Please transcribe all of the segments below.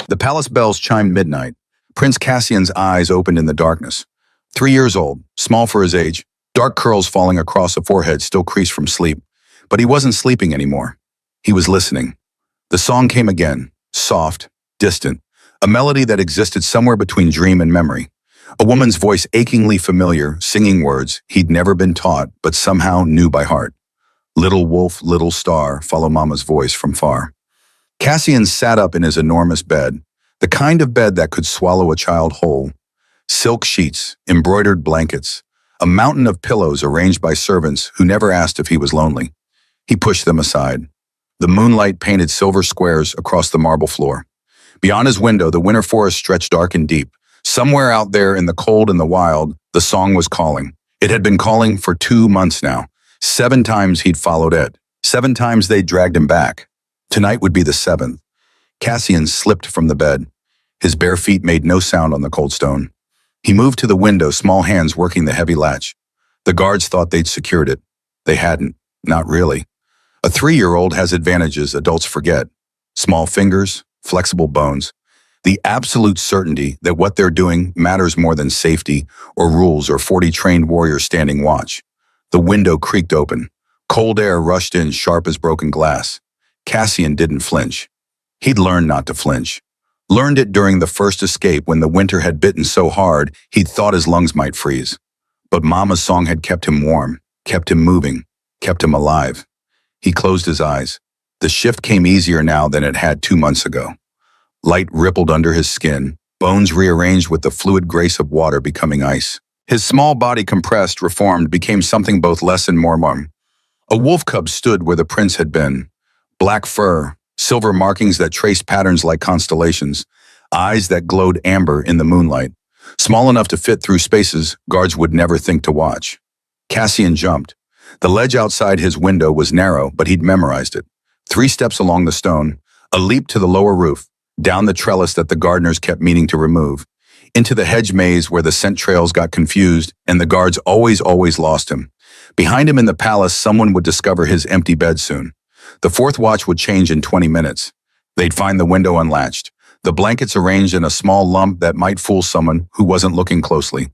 The palace bells chimed midnight. Prince Cassian's eyes opened in the darkness. 3 years old, small for his age, dark curls falling across a forehead still creased from sleep. But he wasn't sleeping anymore. He was listening. The song came again, soft, distant, a melody that existed somewhere between dream and memory. A woman's voice achingly familiar, singing words he'd never been taught but somehow knew by heart. Little wolf, little star, follow mama's voice from far. Cassian sat up in his enormous bed, the kind of bed that could swallow a child whole. Silk sheets, embroidered blankets, a mountain of pillows arranged by servants who never asked if he was lonely. He pushed them aside. The moonlight painted silver squares across the marble floor. Beyond his window, the winter forest stretched dark and deep. Somewhere out there in the cold and the wild, the song was calling. It had been calling for 2 months now. 7 times he'd followed it. 7 times they'd dragged him back. Tonight would be the 7th. Cassian slipped from the bed. His bare feet made no sound on the cold stone. He moved to the window, small hands working the heavy latch. The guards thought they'd secured it. They hadn't. Not really. A 3-year-old has advantages adults forget. Small fingers, flexible bones. The absolute certainty that what they're doing matters more than safety or rules or 40 trained warriors standing watch. The window creaked open. Cold air rushed in sharp as broken glass. Cassian didn't flinch. He'd learned not to flinch. Learned it during the first escape when the winter had bitten so hard he'd thought his lungs might freeze. But Mama's song had kept him warm, kept him moving, kept him alive. He closed his eyes. The shift came easier now than it had 2 months ago. Light rippled under his skin, bones rearranged with the fluid grace of water becoming ice. His small body compressed, reformed, became something both less and more warm. A wolf cub stood where the prince had been. Black fur, silver markings that traced patterns like constellations, eyes that glowed amber in the moonlight, small enough to fit through spaces guards would never think to watch. Cassian jumped. The ledge outside his window was narrow, but he'd memorized it. 3 steps along the stone, a leap to the lower roof, down the trellis that the gardeners kept meaning to remove, into the hedge maze where the scent trails got confused and the guards always lost him. Behind him in the palace, someone would discover his empty bed soon. The 4th watch would change in 20 minutes. They'd find the window unlatched, the blankets arranged in a small lump that might fool someone who wasn't looking closely.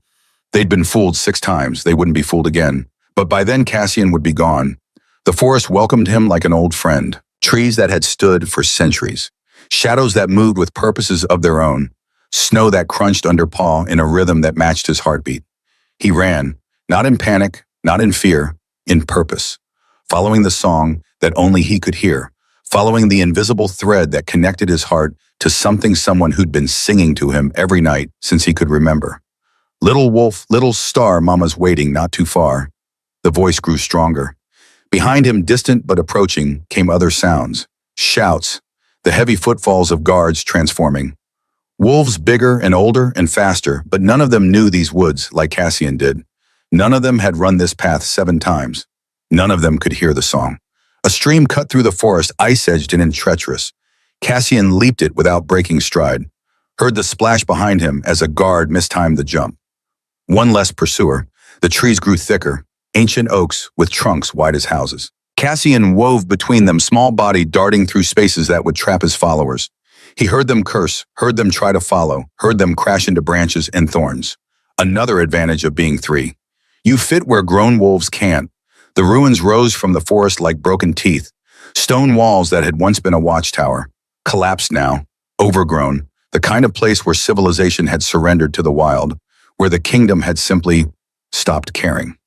They'd been fooled 6 times, they wouldn't be fooled again. But by then Cassian would be gone. The forest welcomed him like an old friend. Trees that had stood for centuries. Shadows that moved with purposes of their own. Snow that crunched under paw in a rhythm that matched his heartbeat. He ran, not in panic, not in fear, in purpose. Following the song that only he could hear. Following the invisible thread that connected his heart to something someone who'd been singing to him every night since he could remember. Little wolf, little star, mama's waiting not too far. The voice grew stronger. Behind him, distant but approaching, came other sounds. Shouts, the heavy footfalls of guards transforming. Wolves bigger and older and faster, but none of them knew these woods like Cassian did. None of them had run this path 7 times. None of them could hear the song. A stream cut through the forest, ice-edged and treacherous. Cassian leaped it without breaking stride. Heard the splash behind him as a guard mistimed the jump. One less pursuer. The trees grew thicker. Ancient oaks with trunks wide as houses. Cassian wove between them, small body darting through spaces that would trap his followers. He heard them curse, heard them try to follow, heard them crash into branches and thorns. Another advantage of being 3. You fit where grown wolves can't. The ruins rose from the forest like broken teeth. Stone walls that had once been a watchtower, collapsed now, overgrown, the kind of place where civilization had surrendered to the wild, where the kingdom had simply stopped caring.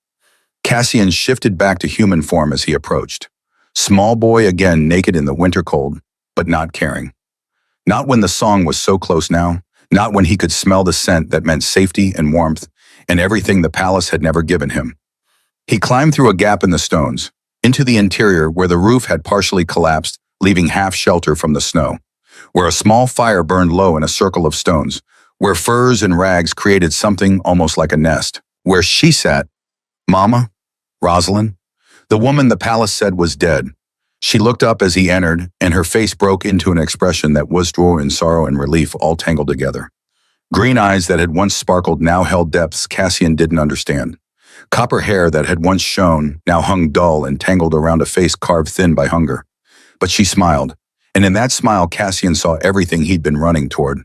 Cassian shifted back to human form as he approached. Small boy again, naked in the winter cold, but not caring. Not when the song was so close now, not when he could smell the scent that meant safety and warmth and everything the palace had never given him. He climbed through a gap in the stones, into the interior where the roof had partially collapsed, leaving half shelter from the snow, where a small fire burned low in a circle of stones, where furs and rags created something almost like a nest, where she sat, Mama, Rosalind, the woman the palace said was dead. She looked up as he entered, and her face broke into an expression that was joy and sorrow and relief all tangled together. Green eyes that had once sparkled now held depths Cassian didn't understand. Copper hair that had once shone now hung dull and tangled around a face carved thin by hunger. But she smiled, And in that smile, Cassian saw everything he'd been running toward.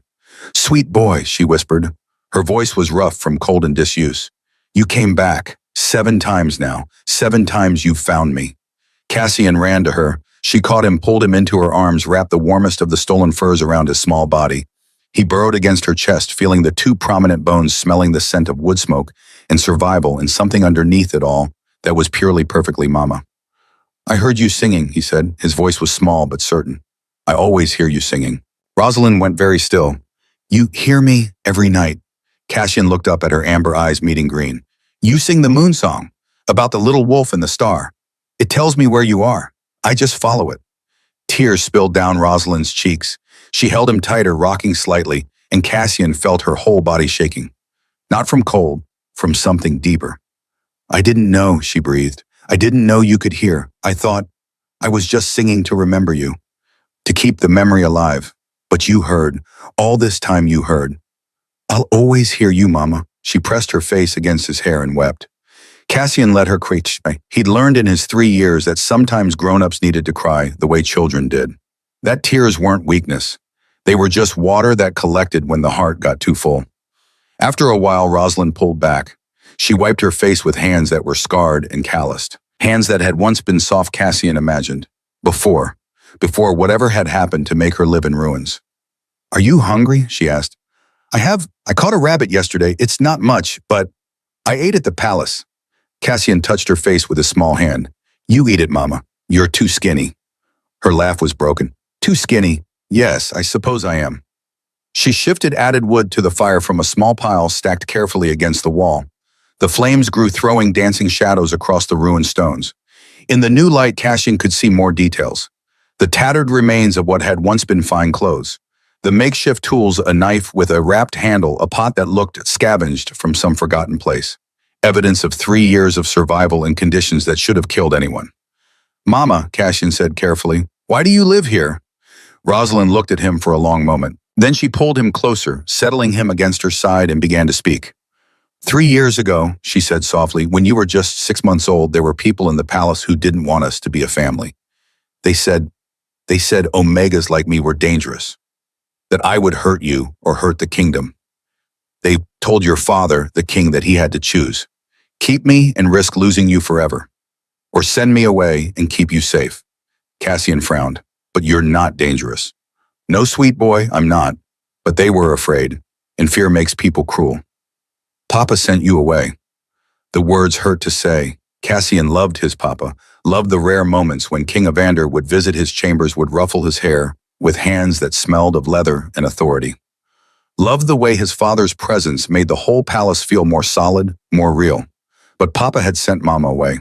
Sweet boy, she whispered. Her voice was rough from cold and disuse. You came back. 7 times now. 7 times you've found me. Cassian ran to her. She caught him, pulled him into her arms, wrapped the warmest of the stolen furs around his small body. He burrowed against her chest, feeling the 2 prominent bones, smelling the scent of wood smoke and survival and something underneath it all that was purely perfectly mama. I heard you singing, he said. His voice was small but certain. I always hear you singing. Rosalind went very still. You hear me every night. Cassian looked up at her amber eyes meeting green. You sing the moon song, about the little wolf and the star. It tells me where you are. I just follow it. Tears spilled down Rosalind's cheeks. She held him tighter, rocking slightly, and Cassian felt her whole body shaking. Not from cold, from something deeper. I didn't know, she breathed. I didn't know you could hear. I thought I was just singing to remember you, to keep the memory alive. But you heard. All this time you heard. I'll always hear you, Mama. She pressed her face against his hair and wept. Cassian let her cry. He'd learned in his 3 years that sometimes grown-ups needed to cry the way children did. That tears weren't weakness. They were just water that collected when the heart got too full. After a while, Rosalind pulled back. She wiped her face with hands that were scarred and calloused. Hands that had once been soft, Cassian imagined. Before whatever had happened to make her live in ruins. Are you hungry? She asked. I caught a rabbit yesterday. It's not much, but I ate at the palace. Cassian touched her face with his small hand. You eat it, Mama. You're too skinny. Her laugh was broken. Too skinny? Yes, I suppose I am. She shifted added wood to the fire from a small pile stacked carefully against the wall. The flames grew, throwing dancing shadows across the ruined stones. In the new light, Cassian could see more details. The tattered remains of what had once been fine clothes. The makeshift tools, a knife with a wrapped handle, a pot that looked scavenged from some forgotten place. Evidence of 3 years of survival in conditions that should have killed anyone. Mama, Cassian said carefully, why do you live here? Rosalind looked at him for a long moment. Then she pulled him closer, settling him against her side, and began to speak. 3 years ago, she said softly, when you were just 6 months old, there were people in the palace who didn't want us to be a family. They said Omegas like me were dangerous, that I would hurt you or hurt the kingdom. They told your father, the king, that he had to choose. Keep me and risk losing you forever, or send me away and keep you safe. Cassian frowned. But you're not dangerous. No, sweet boy, I'm not. But they were afraid, and fear makes people cruel. Papa sent you away. The words hurt to say. Cassian loved his papa, loved the rare moments when King Evander would visit his chambers, would ruffle his hair with hands that smelled of leather and authority. Loved the way his father's presence made the whole palace feel more solid, more real. But Papa had sent Mama away.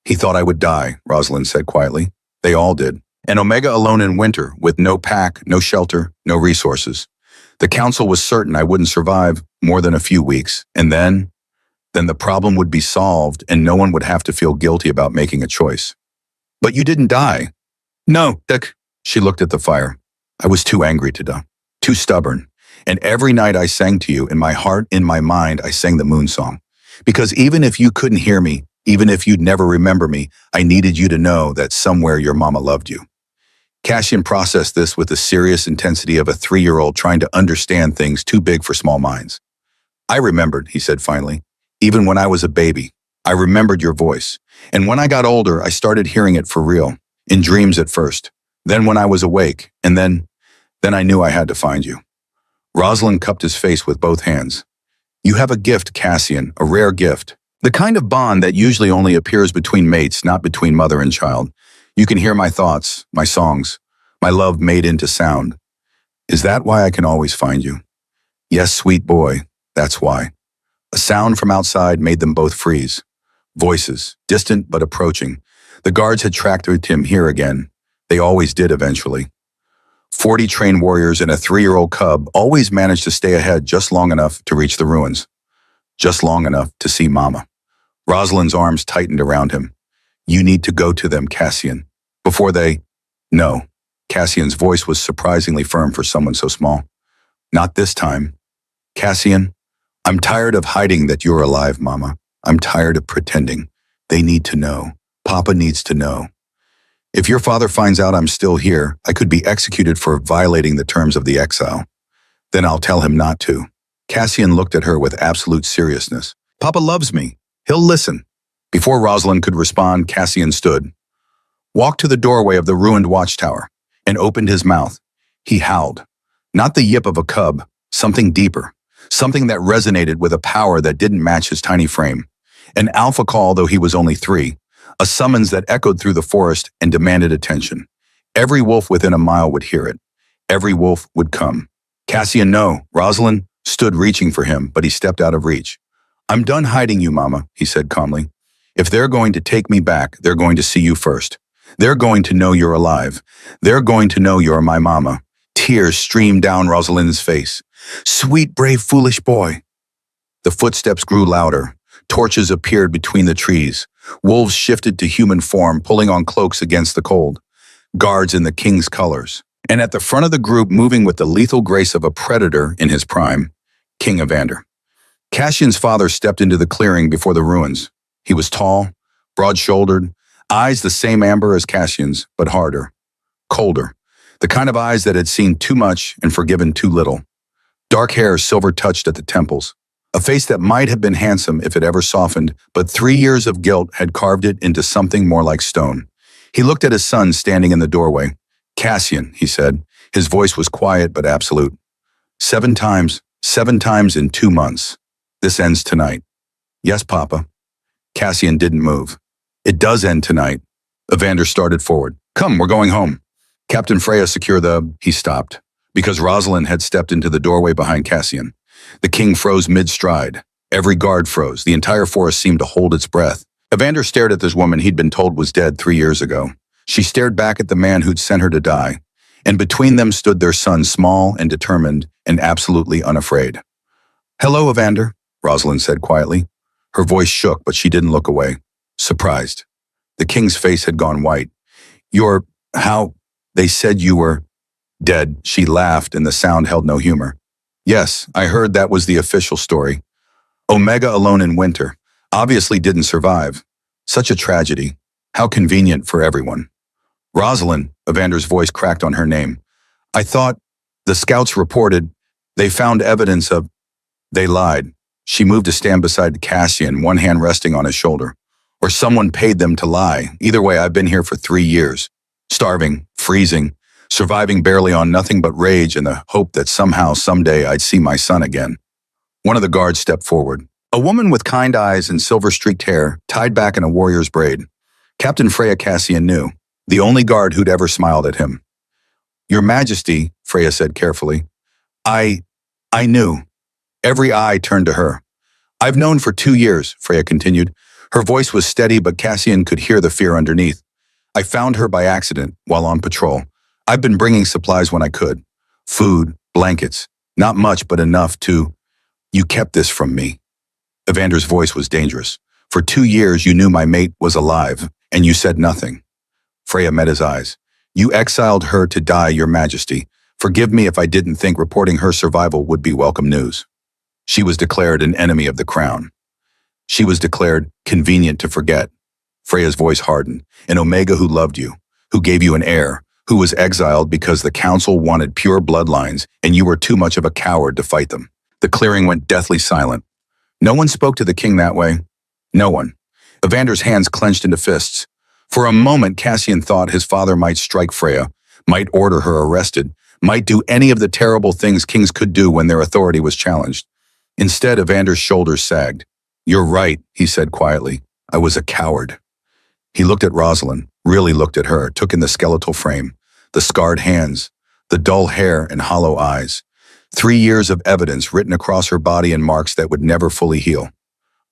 He thought I would die, Rosalind said quietly. They all did. And Omega alone in winter, with no pack, no shelter, no resources. The council was certain I wouldn't survive more than a few weeks, and then the problem would be solved and no one would have to feel guilty about making a choice. But you didn't die. No, Dick. She looked at the fire. I was too angry to die, too stubborn. And every night I sang to you, in my heart, in my mind, I sang the moon song. Because even if you couldn't hear me, even if you'd never remember me, I needed you to know that somewhere your mama loved you. Cassian processed this with the serious intensity of a 3-year-old trying to understand things too big for small minds. I remembered, he said finally. Even when I was a baby, I remembered your voice. And when I got older, I started hearing it for real, in dreams at first. Then when I was awake, and then I knew I had to find you. Rosalind cupped his face with both hands. You have a gift, Cassian, a rare gift. The kind of bond that usually only appears between mates, not between mother and child. You can hear my thoughts, my songs, my love made into sound. Is that why I can always find you? Yes, sweet boy, that's why. A sound from outside made them both freeze. Voices, distant but approaching. The guards had tracked him here again. They always did eventually. 40 trained warriors and a 3-year-old cub always managed to stay ahead just long enough to reach the ruins. Just long enough to see Mama. Rosalind's arms tightened around him. You need to go to them, Cassian. Before they... No. Cassian's voice was surprisingly firm for someone so small. Not this time. Cassian, I'm tired of hiding that you're alive, Mama. I'm tired of pretending. They need to know. Papa needs to know. If your father finds out I'm still here, I could be executed for violating the terms of the exile. Then I'll tell him not to. Cassian looked at her with absolute seriousness. Papa loves me. He'll listen. Before Rosalind could respond, Cassian stood, walked to the doorway of the ruined watchtower, and opened his mouth. He howled. Not the yip of a cub, something deeper, something that resonated with a power that didn't match his tiny frame. An alpha call, though he was only 3, a summons that echoed through the forest and demanded attention. Every wolf within a mile would hear it. Every wolf would come. Cassian, no. Rosalind stood reaching for him, but he stepped out of reach. I'm done hiding you, Mama, he said calmly. If they're going to take me back, they're going to see you first. They're going to know you're alive. They're going to know you're my mama. Tears streamed down Rosalind's face. Sweet, brave, foolish boy. The footsteps grew louder. Torches appeared between the trees. Wolves shifted to human form, pulling on cloaks against the cold. Guards in the king's colors. And at the front of the group, moving with the lethal grace of a predator in his prime, King Evander. Cassian's father stepped into the clearing before the ruins. He was tall, broad-shouldered, eyes the same amber as Cassian's, but harder, colder. The kind of eyes that had seen too much and forgiven too little. Dark hair silver-touched at the temples. A face that might have been handsome if it ever softened, but 3 years of guilt had carved it into something more like stone. He looked at his son standing in the doorway. Cassian, he said. His voice was quiet but absolute. 7 times in 2 months. This ends tonight. Yes, Papa. Cassian didn't move. It does end tonight. Evander started forward. Come, we're going home. Captain Freya, secure the... He stopped, because Rosalind had stepped into the doorway behind Cassian. The king froze mid-stride. Every guard froze. The entire forest seemed to hold its breath. Evander stared at this woman he'd been told was dead 3 years ago. She stared back at the man who'd sent her to die. And between them stood their son, small and determined and absolutely unafraid. Hello, Evander, Rosalind said quietly. Her voice shook, but she didn't look away. Surprised. The king's face had gone white. You're... how... They said you were... dead. She laughed, and the sound held no humor. Yes, I heard that was the official story. Omega alone in winter. Obviously didn't survive. Such a tragedy. How convenient for everyone. Rosalind, Evander's voice cracked on her name. I thought... The scouts reported... They found evidence of... They lied. She moved to stand beside Cassian, one hand resting on his shoulder. Or someone paid them to lie. Either way, I've been here for 3 years. Starving, freezing, surviving barely on nothing but rage and the hope that somehow, someday, I'd see my son again. One of the guards stepped forward. A woman with kind eyes and silver-streaked hair, tied back in a warrior's braid. Captain Freya Cassian knew, the only guard who'd ever smiled at him. Your Majesty, Freya said carefully. I knew. Every eye turned to her. I've known for 2 years, Freya continued. Her voice was steady, but Cassian could hear the fear underneath. I found her by accident while on patrol. I've been bringing supplies when I could. Food, blankets, not much but enough to... You kept this from me. Evander's voice was dangerous. For 2 years you knew my mate was alive, and you said nothing. Freya met his eyes. You exiled her to die, Your Majesty. Forgive me if I didn't think reporting her survival would be welcome news. She was declared an enemy of the crown. She was declared convenient to forget. Freya's voice hardened. An Omega who loved you, who gave you an heir, who was exiled because the council wanted pure bloodlines and you were too much of a coward to fight them. The clearing went deathly silent. No one spoke to the king that way. No one. Evander's hands clenched into fists. For a moment, Cassian thought his father might strike Freya, might order her arrested, might do any of the terrible things kings could do when their authority was challenged. Instead, Evander's shoulders sagged. You're right, he said quietly. I was a coward. He looked at Rosalind, really looked at her, took in the skeletal frame, the scarred hands, the dull hair and hollow eyes. 3 years of evidence written across her body in marks that would never fully heal.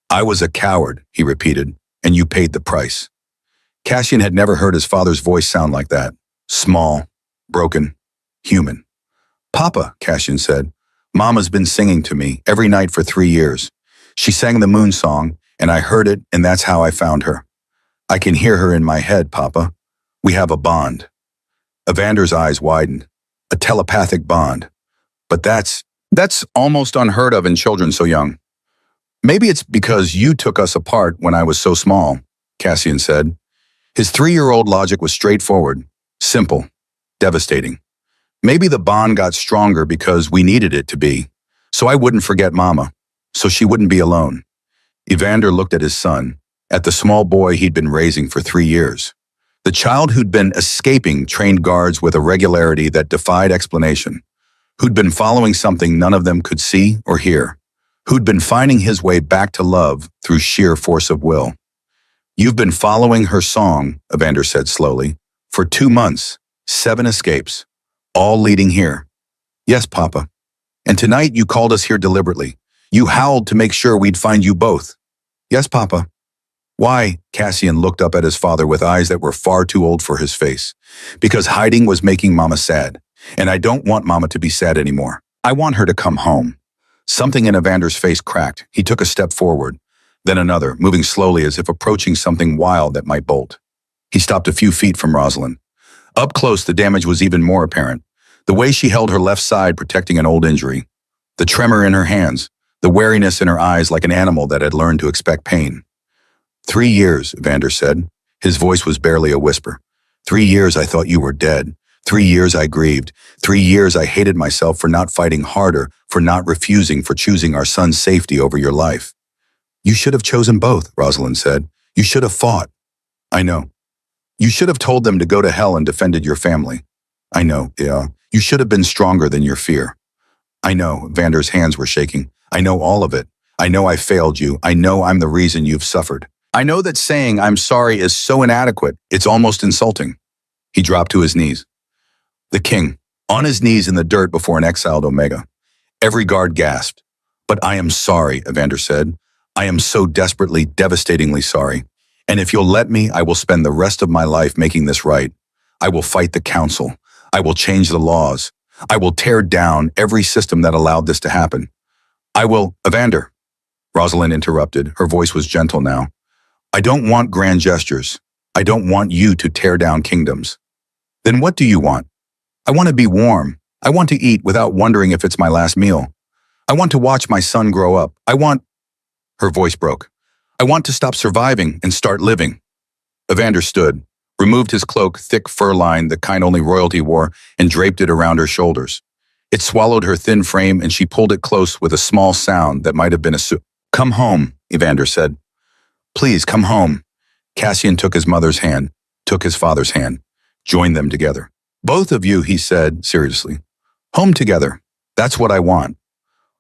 I was a coward, he repeated, and you paid the price. Cassian had never heard his father's voice sound like that. Small, broken, human. Papa, Cassian said, Mama's been singing to me every night for 3 years. She sang the moon song, and I heard it, and that's how I found her. I can hear her in my head, Papa. We have a bond. Evander's eyes widened. A telepathic bond. But that's almost unheard of in children so young. Maybe it's because you took us apart when I was so small, Cassian said. His 3-year-old logic was straightforward, simple, devastating. Maybe the bond got stronger because we needed it to be, so I wouldn't forget Mama, so she wouldn't be alone. Evander looked at his son, at the small boy he'd been raising for 3 years. The child who'd been escaping trained guards with a regularity that defied explanation, who'd been following something none of them could see or hear, who'd been finding his way back to love through sheer force of will. "You've been following her song," Evander said slowly, "for 2 months, 7 escapes, all leading here." "Yes, Papa. And tonight you called us here deliberately. You howled to make sure we'd find you both." "Yes, Papa." "Why?" Cassian looked up at his father with eyes that were far too old for his face. "Because hiding was making Mama sad. And I don't want Mama to be sad anymore. I want her to come home." Something in Evander's face cracked. He took a step forward, then another, moving slowly as if approaching something wild that might bolt. He stopped a few feet from Rosalind. Up close, the damage was even more apparent. The way she held her left side protecting an old injury. The tremor in her hands, the wariness in her eyes like an animal that had learned to expect pain. 3 years, Evander said. His voice was barely a whisper. 3 years I thought you were dead. 3 years I grieved. 3 years I hated myself for not fighting harder, for not refusing, for choosing our son's safety over your life. You should have chosen both, Rosalind said. You should have fought. I know. You should have told them to go to hell and defended your family. I know, yeah. You should have been stronger than your fear. I know, Vander's hands were shaking. I know all of it. I know I failed you. I know I'm the reason you've suffered. I know that saying I'm sorry is so inadequate, it's almost insulting. He dropped to his knees. The king, on his knees in the dirt before an Exiled Omega. Every guard gasped. But I am sorry, Evander said. I am so desperately, devastatingly sorry. And if you'll let me, I will spend the rest of my life making this right. I will fight the council. I will change the laws. I will tear down every system that allowed this to happen. I will, Evander. Rosalind interrupted. Her voice was gentle now. I don't want grand gestures. I don't want you to tear down kingdoms. Then what do you want? I want to be warm. I want to eat without wondering if it's my last meal. I want to watch my son grow up. I want... Her voice broke. I want to stop surviving and start living. Evander stood, removed his cloak, thick fur line, the kind only royalty wore, and draped it around her shoulders. It swallowed her thin frame and she pulled it close with a small sound that might have been a Come home, Evander said. Please, come home. Cassian took his mother's hand, took his father's hand, joined them together. Both of you, he said seriously. Home together. That's what I want.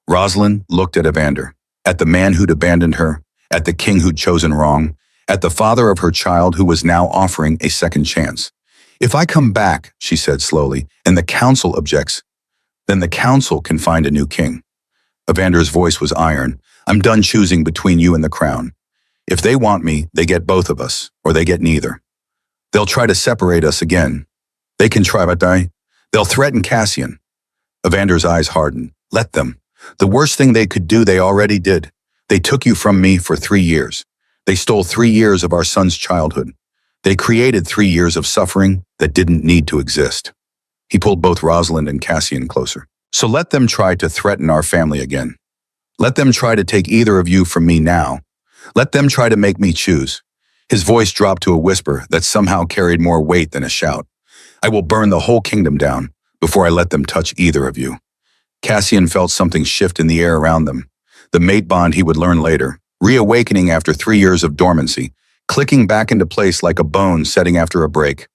Rosalind looked at Evander, at the man who'd abandoned her, at the king who'd chosen wrong, at the father of her child who was now offering a second chance. If I come back, she said slowly, and the council objects, then the council can find a new king. Evander's voice was iron. I'm done choosing between you and the crown. If they want me, they get both of us, or they get neither. They'll try to separate us again. They can try, but they'll threaten Cassian. Evander's eyes hardened. Let them. The worst thing they could do, they already did. They took you from me for 3 years. They stole 3 years of our son's childhood. They created 3 years of suffering that didn't need to exist. He pulled both Rosalind and Cassian closer. So let them try to threaten our family again. Let them try to take either of you from me now. Let them try to make me choose. His voice dropped to a whisper that somehow carried more weight than a shout. I will burn the whole kingdom down before I let them touch either of you. Cassian felt something shift in the air around them. The mate bond he would learn later, reawakening after 3 years of dormancy, clicking back into place like a bone setting after a break.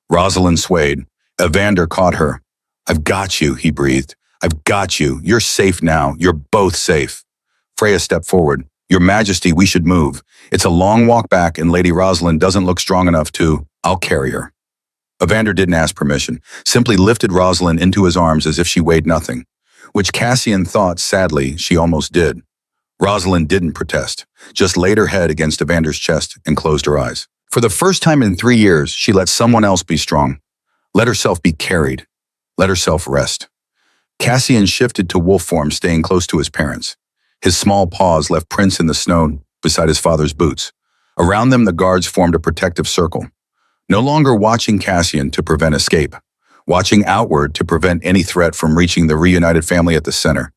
Rosalind swayed. Evander caught her. I've got you, he breathed. I've got you. You're safe now. You're both safe. Freya stepped forward. Your Majesty, we should move. It's a long walk back and Lady Rosalind doesn't look strong enough to... I'll carry her. Evander didn't ask permission, simply lifted Rosalind into his arms as if she weighed nothing, which Cassian thought, sadly, she almost did. Rosalind didn't protest, just laid her head against Evander's chest and closed her eyes. For the first time in 3 years, she let someone else be strong. Let herself be carried. Let herself rest. Cassian shifted to wolf form, staying close to his parents. His small paws left prints in the snow beside his father's boots. Around them, the guards formed a protective circle. No longer watching Cassian to prevent escape, watching outward to prevent any threat from reaching the reunited family at the center.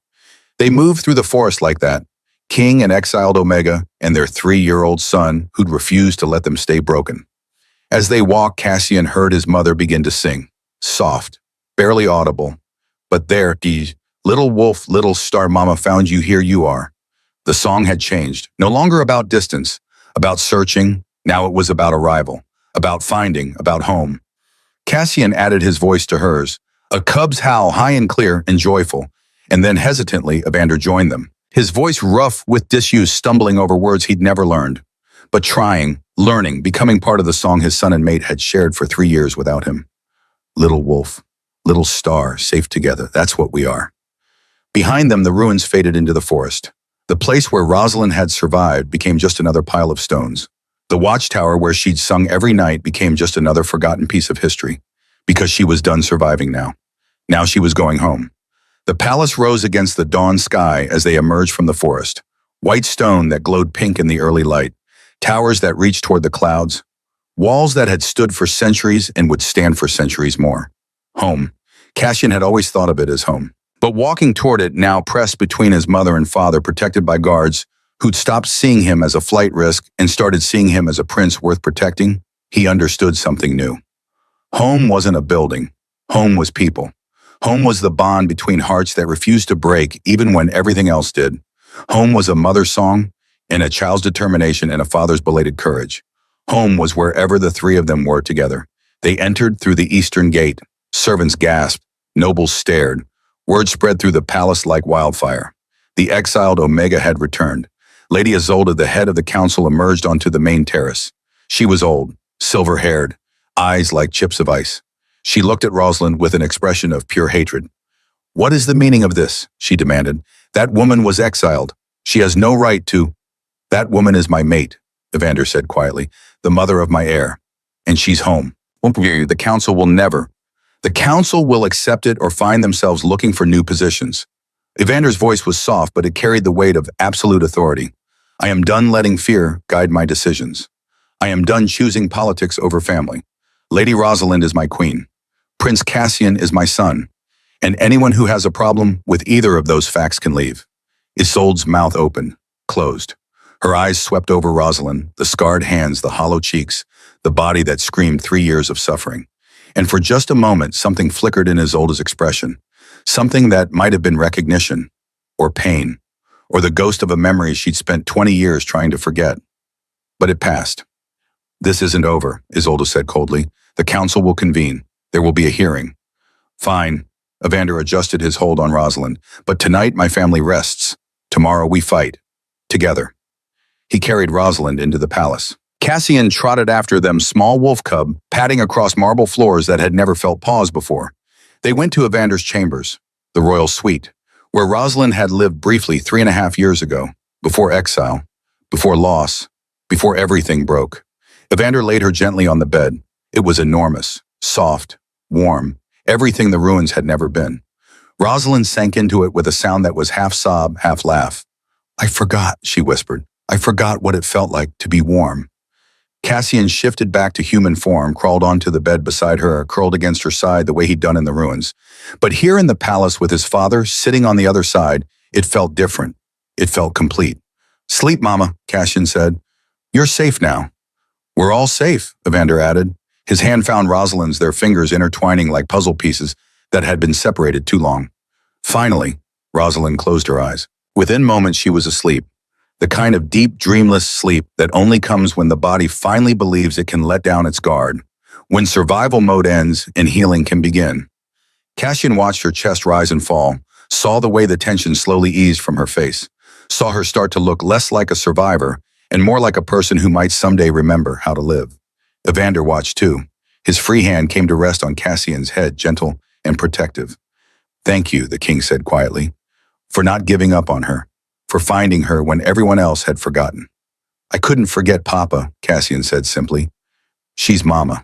They moved through the forest like that, King and Exiled Omega and their 3-year-old son who'd refused to let them stay broken. As they walked, Cassian heard his mother begin to sing. Soft, barely audible. But there, the little wolf, little star mama found you, here you are. The song had changed, no longer about distance, about searching. Now it was about arrival, about finding, about home. Cassian added his voice to hers, a cub's howl, high and clear and joyful, and then hesitantly Evander joined them. His voice rough with disuse, stumbling over words he'd never learned, but trying, learning, becoming part of the song his son and mate had shared for 3 years without him. Little wolf, little star, safe together, that's what we are. Behind them, the ruins faded into the forest. The place where Rosalind had survived became just another pile of stones. The watchtower where she'd sung every night became just another forgotten piece of history, because she was done surviving now. Now she was going home. The palace rose against the dawn sky as they emerged from the forest. White stone that glowed pink in the early light, towers that reached toward the clouds, walls that had stood for centuries and would stand for centuries more. Home. Cassian had always thought of it as home. But walking toward it, now pressed between his mother and father, protected by guards who'd stopped seeing him as a flight risk and started seeing him as a prince worth protecting, he understood something new. Home wasn't a building. Home was people. Home was the bond between hearts that refused to break even when everything else did. Home was a mother's song and a child's determination and a father's belated courage. Home was wherever the three of them were together. They entered through the eastern gate. Servants gasped. Nobles stared. Word spread through the palace like wildfire. The exiled Omega had returned. Lady Isolde, the head of the council, emerged onto the main terrace. She was old, silver-haired, eyes like chips of ice. She looked at Rosalind with an expression of pure hatred. "What is the meaning of this?" she demanded. "That woman was exiled. She has no right to—" "That woman is my mate," Evander said quietly, "the mother of my heir. And she's home. The council will never. The council will accept it or find themselves looking for new positions." Evander's voice was soft, but it carried the weight of absolute authority. "I am done letting fear guide my decisions. I am done choosing politics over family. Lady Rosalind is my queen. Prince Cassian is my son. And anyone who has a problem with either of those facts can leave." Isolde's mouth opened, closed. Her eyes swept over Rosalind, the scarred hands, the hollow cheeks, the body that screamed 3 years of suffering. And for just a moment, something flickered in Isolde's expression. Something that might have been recognition, or pain, or the ghost of a memory she'd spent 20 years trying to forget. But it passed. "This isn't over," Isolde said coldly. "The council will convene. There will be a hearing." "Fine." Evander adjusted his hold on Rosalind. "But tonight my family rests. Tomorrow we fight. Together." He carried Rosalind into the palace. Cassian trotted after them, small wolf cub, padding across marble floors that had never felt pause before. They went to Evander's chambers, the royal suite, where Rosalind had lived briefly 3.5 years ago, before exile, before loss, before everything broke. Evander laid her gently on the bed. It was enormous, soft, warm, everything the ruins had never been. Rosalind sank into it with a sound that was half sob, half laugh. "I forgot," she whispered. "I forgot what it felt like to be warm." Cassian shifted back to human form, crawled onto the bed beside her, curled against her side the way he'd done in the ruins. But here in the palace with his father sitting on the other side, it felt different. It felt complete. "Sleep, Mama," Cassian said. "You're safe now." "We're all safe," Evander added. His hand found Rosalind's, their fingers intertwining like puzzle pieces that had been separated too long. Finally, Rosalind closed her eyes. Within moments, she was asleep. The kind of deep, dreamless sleep that only comes when the body finally believes it can let down its guard, when survival mode ends and healing can begin. Cassian watched her chest rise and fall, saw the way the tension slowly eased from her face, saw her start to look less like a survivor and more like a person who might someday remember how to live. Evander watched too. His free hand came to rest on Cassian's head, gentle and protective. "Thank you," the king said quietly, "for not giving up on her, for finding her when everyone else had forgotten." "I couldn't forget Papa," Cassian said simply. "She's Mama."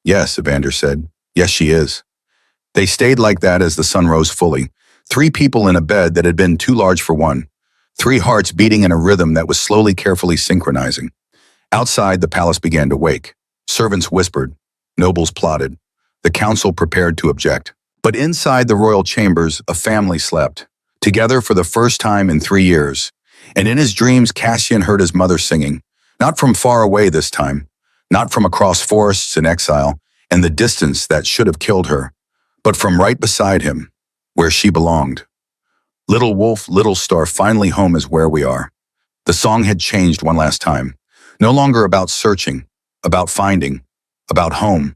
"Yes," Evander said. "Yes, she is." They stayed like that as the sun rose fully. 3 people in a bed that had been too large for one. 3 hearts beating in a rhythm that was slowly, carefully synchronizing. Outside, the palace began to wake. Servants whispered. Nobles plotted. The council prepared to object. But inside the royal chambers, a family slept, together for the first time in 3 years. And in his dreams, Cassian heard his mother singing, not from far away this time, Not from across forests in exile and the distance that should have killed her, but from right beside him, where she belonged. Little wolf, little star, finally home is where we are. The song had changed one last time. No longer about searching, about finding, about home.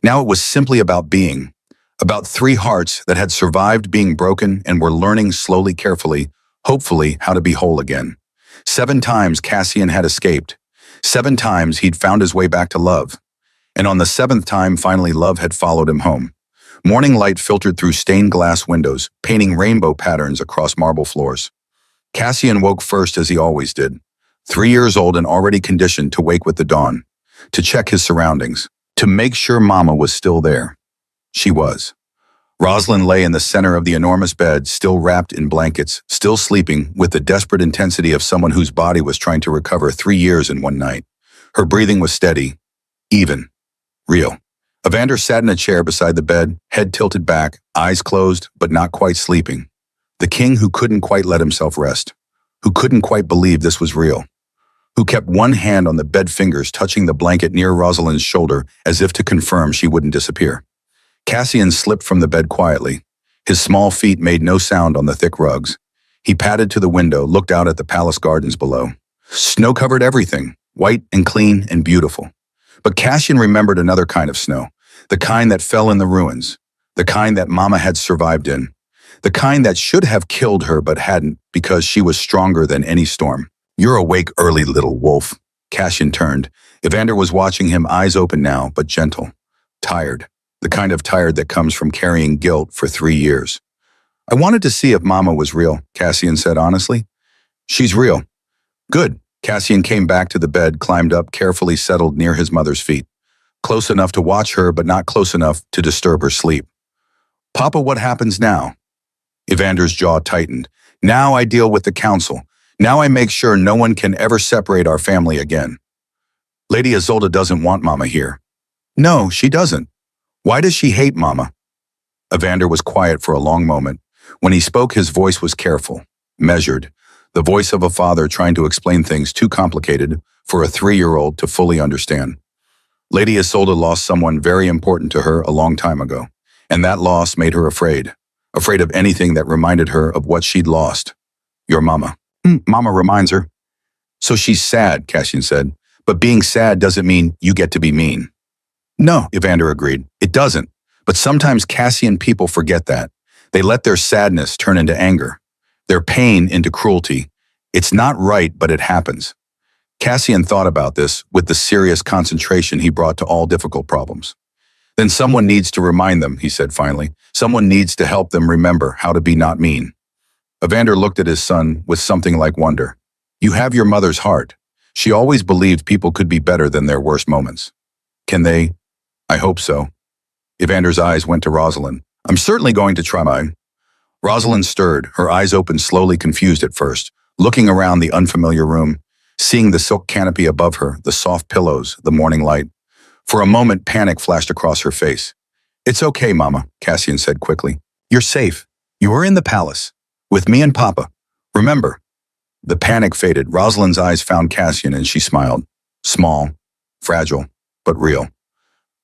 Now it was simply about being. About three hearts that had survived being broken and were learning slowly, carefully, hopefully, how to be whole again. 7 times Cassian had escaped. 7 times he'd found his way back to love. And on the 7th time, finally, love had followed him home. Morning light filtered through stained glass windows, painting rainbow patterns across marble floors. Cassian woke first as he always did. 3 years old and already conditioned to wake with the dawn, to check his surroundings, to make sure Mama was still there. She was. Rosalind lay in the center of the enormous bed, still wrapped in blankets, still sleeping, with the desperate intensity of someone whose body was trying to recover 3 years in one night. Her breathing was steady, even, real. Evander sat in a chair beside the bed, head tilted back, eyes closed, but not quite sleeping. The king who couldn't quite let himself rest, who couldn't quite believe this was real, who kept one hand on the bed, fingers touching the blanket near Rosalind's shoulder as if to confirm she wouldn't disappear. Cassian slipped from the bed quietly. His small feet made no sound on the thick rugs. He padded to the window, looked out at the palace gardens below. Snow covered everything, white and clean and beautiful. But Cassian remembered another kind of snow, the kind that fell in the ruins, the kind that Mama had survived in, the kind that should have killed her but hadn't because she was stronger than any storm. "You're awake early, little wolf." Cassian turned. Evander was watching him, eyes open now, but gentle. Tired. The kind of tired that comes from carrying guilt for 3 years. "I wanted to see if Mama was real," Cassian said honestly. "She's real." "Good." Cassian came back to the bed, climbed up, carefully settled near his mother's feet. Close enough to watch her, but not close enough to disturb her sleep. "Papa, what happens now?" Evander's jaw tightened. "Now I deal with the council. Now I make sure no one can ever separate our family again." "Lady Isolde doesn't want Mama here." "No, she doesn't." "Why does she hate Mama?" Evander was quiet for a long moment. When he spoke, his voice was careful, measured, the voice of a father trying to explain things too complicated for a 3-year-old to fully understand. "Lady Isolde lost someone very important to her a long time ago, and that loss made her afraid of anything that reminded her of what she'd lost. Your Mama." Mama reminds her." "So she's sad," Cassian said. "But being sad doesn't mean you get to be mean." "No," Evander agreed. "It doesn't. But sometimes Cassian people forget that. They let their sadness turn into anger, their pain into cruelty. It's not right, but it happens." Cassian thought about this with the serious concentration he brought to all difficult problems. "Then someone needs to remind them," he said finally. "Someone needs to help them remember how to be not mean." Evander looked at his son with something like wonder. "You have your mother's heart. She always believed people could be better than their worst moments. Can they? I hope so." Evander's eyes went to Rosalind. "I'm certainly going to try mine." Rosalind stirred, her eyes opened slowly, confused at first, looking around the unfamiliar room, seeing the silk canopy above her, the soft pillows, the morning light. For a moment, panic flashed across her face. "It's okay, Mama," Cassian said quickly. "You're safe. You are in the palace, with me and Papa. Remember." The panic faded. Rosalind's eyes found Cassian and she smiled. Small, fragile, but real.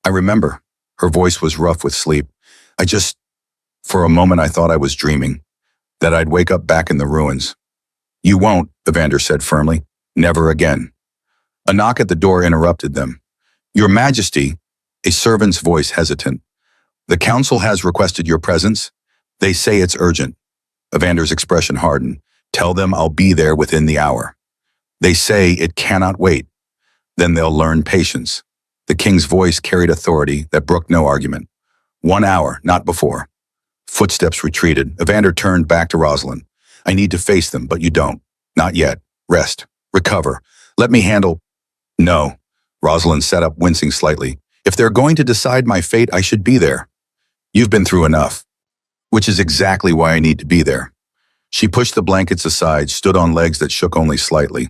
"I remember." Her voice was rough with sleep. For a moment I thought I was dreaming, that I'd wake up back in the ruins." "You won't," Evander said firmly. "Never again." A knock at the door interrupted them. "Your Majesty," a servant's voice hesitant. "The council has requested your presence. They say it's urgent." Evander's expression hardened. "Tell them I'll be there within the hour." "They say it cannot wait." "Then they'll learn patience." The king's voice carried authority that brooked no argument. 1 hour, not before." Footsteps retreated. Evander turned back to Rosalind. "I need to face them, but you don't. Not yet. Rest. Recover. Let me handle—" "No." Rosalind sat up, wincing slightly. "If they're going to decide my fate, I should be there. You've been through enough." "Which is exactly why I need to be there." She pushed the blankets aside, stood on legs that shook only slightly.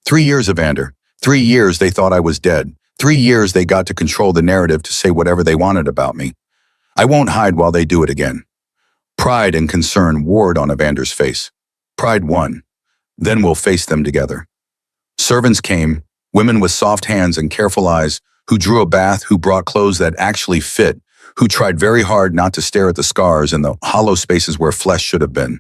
3 years, Evander. 3 years they thought I was dead. 3 years they got to control the narrative to say whatever they wanted about me. I won't hide while they do it again. Pride and concern warred on Evander's face. Pride won. Then we'll face them together. Servants came, women with soft hands and careful eyes, who drew a bath, who brought clothes that actually fit, who tried very hard not to stare at the scars and the hollow spaces where flesh should have been.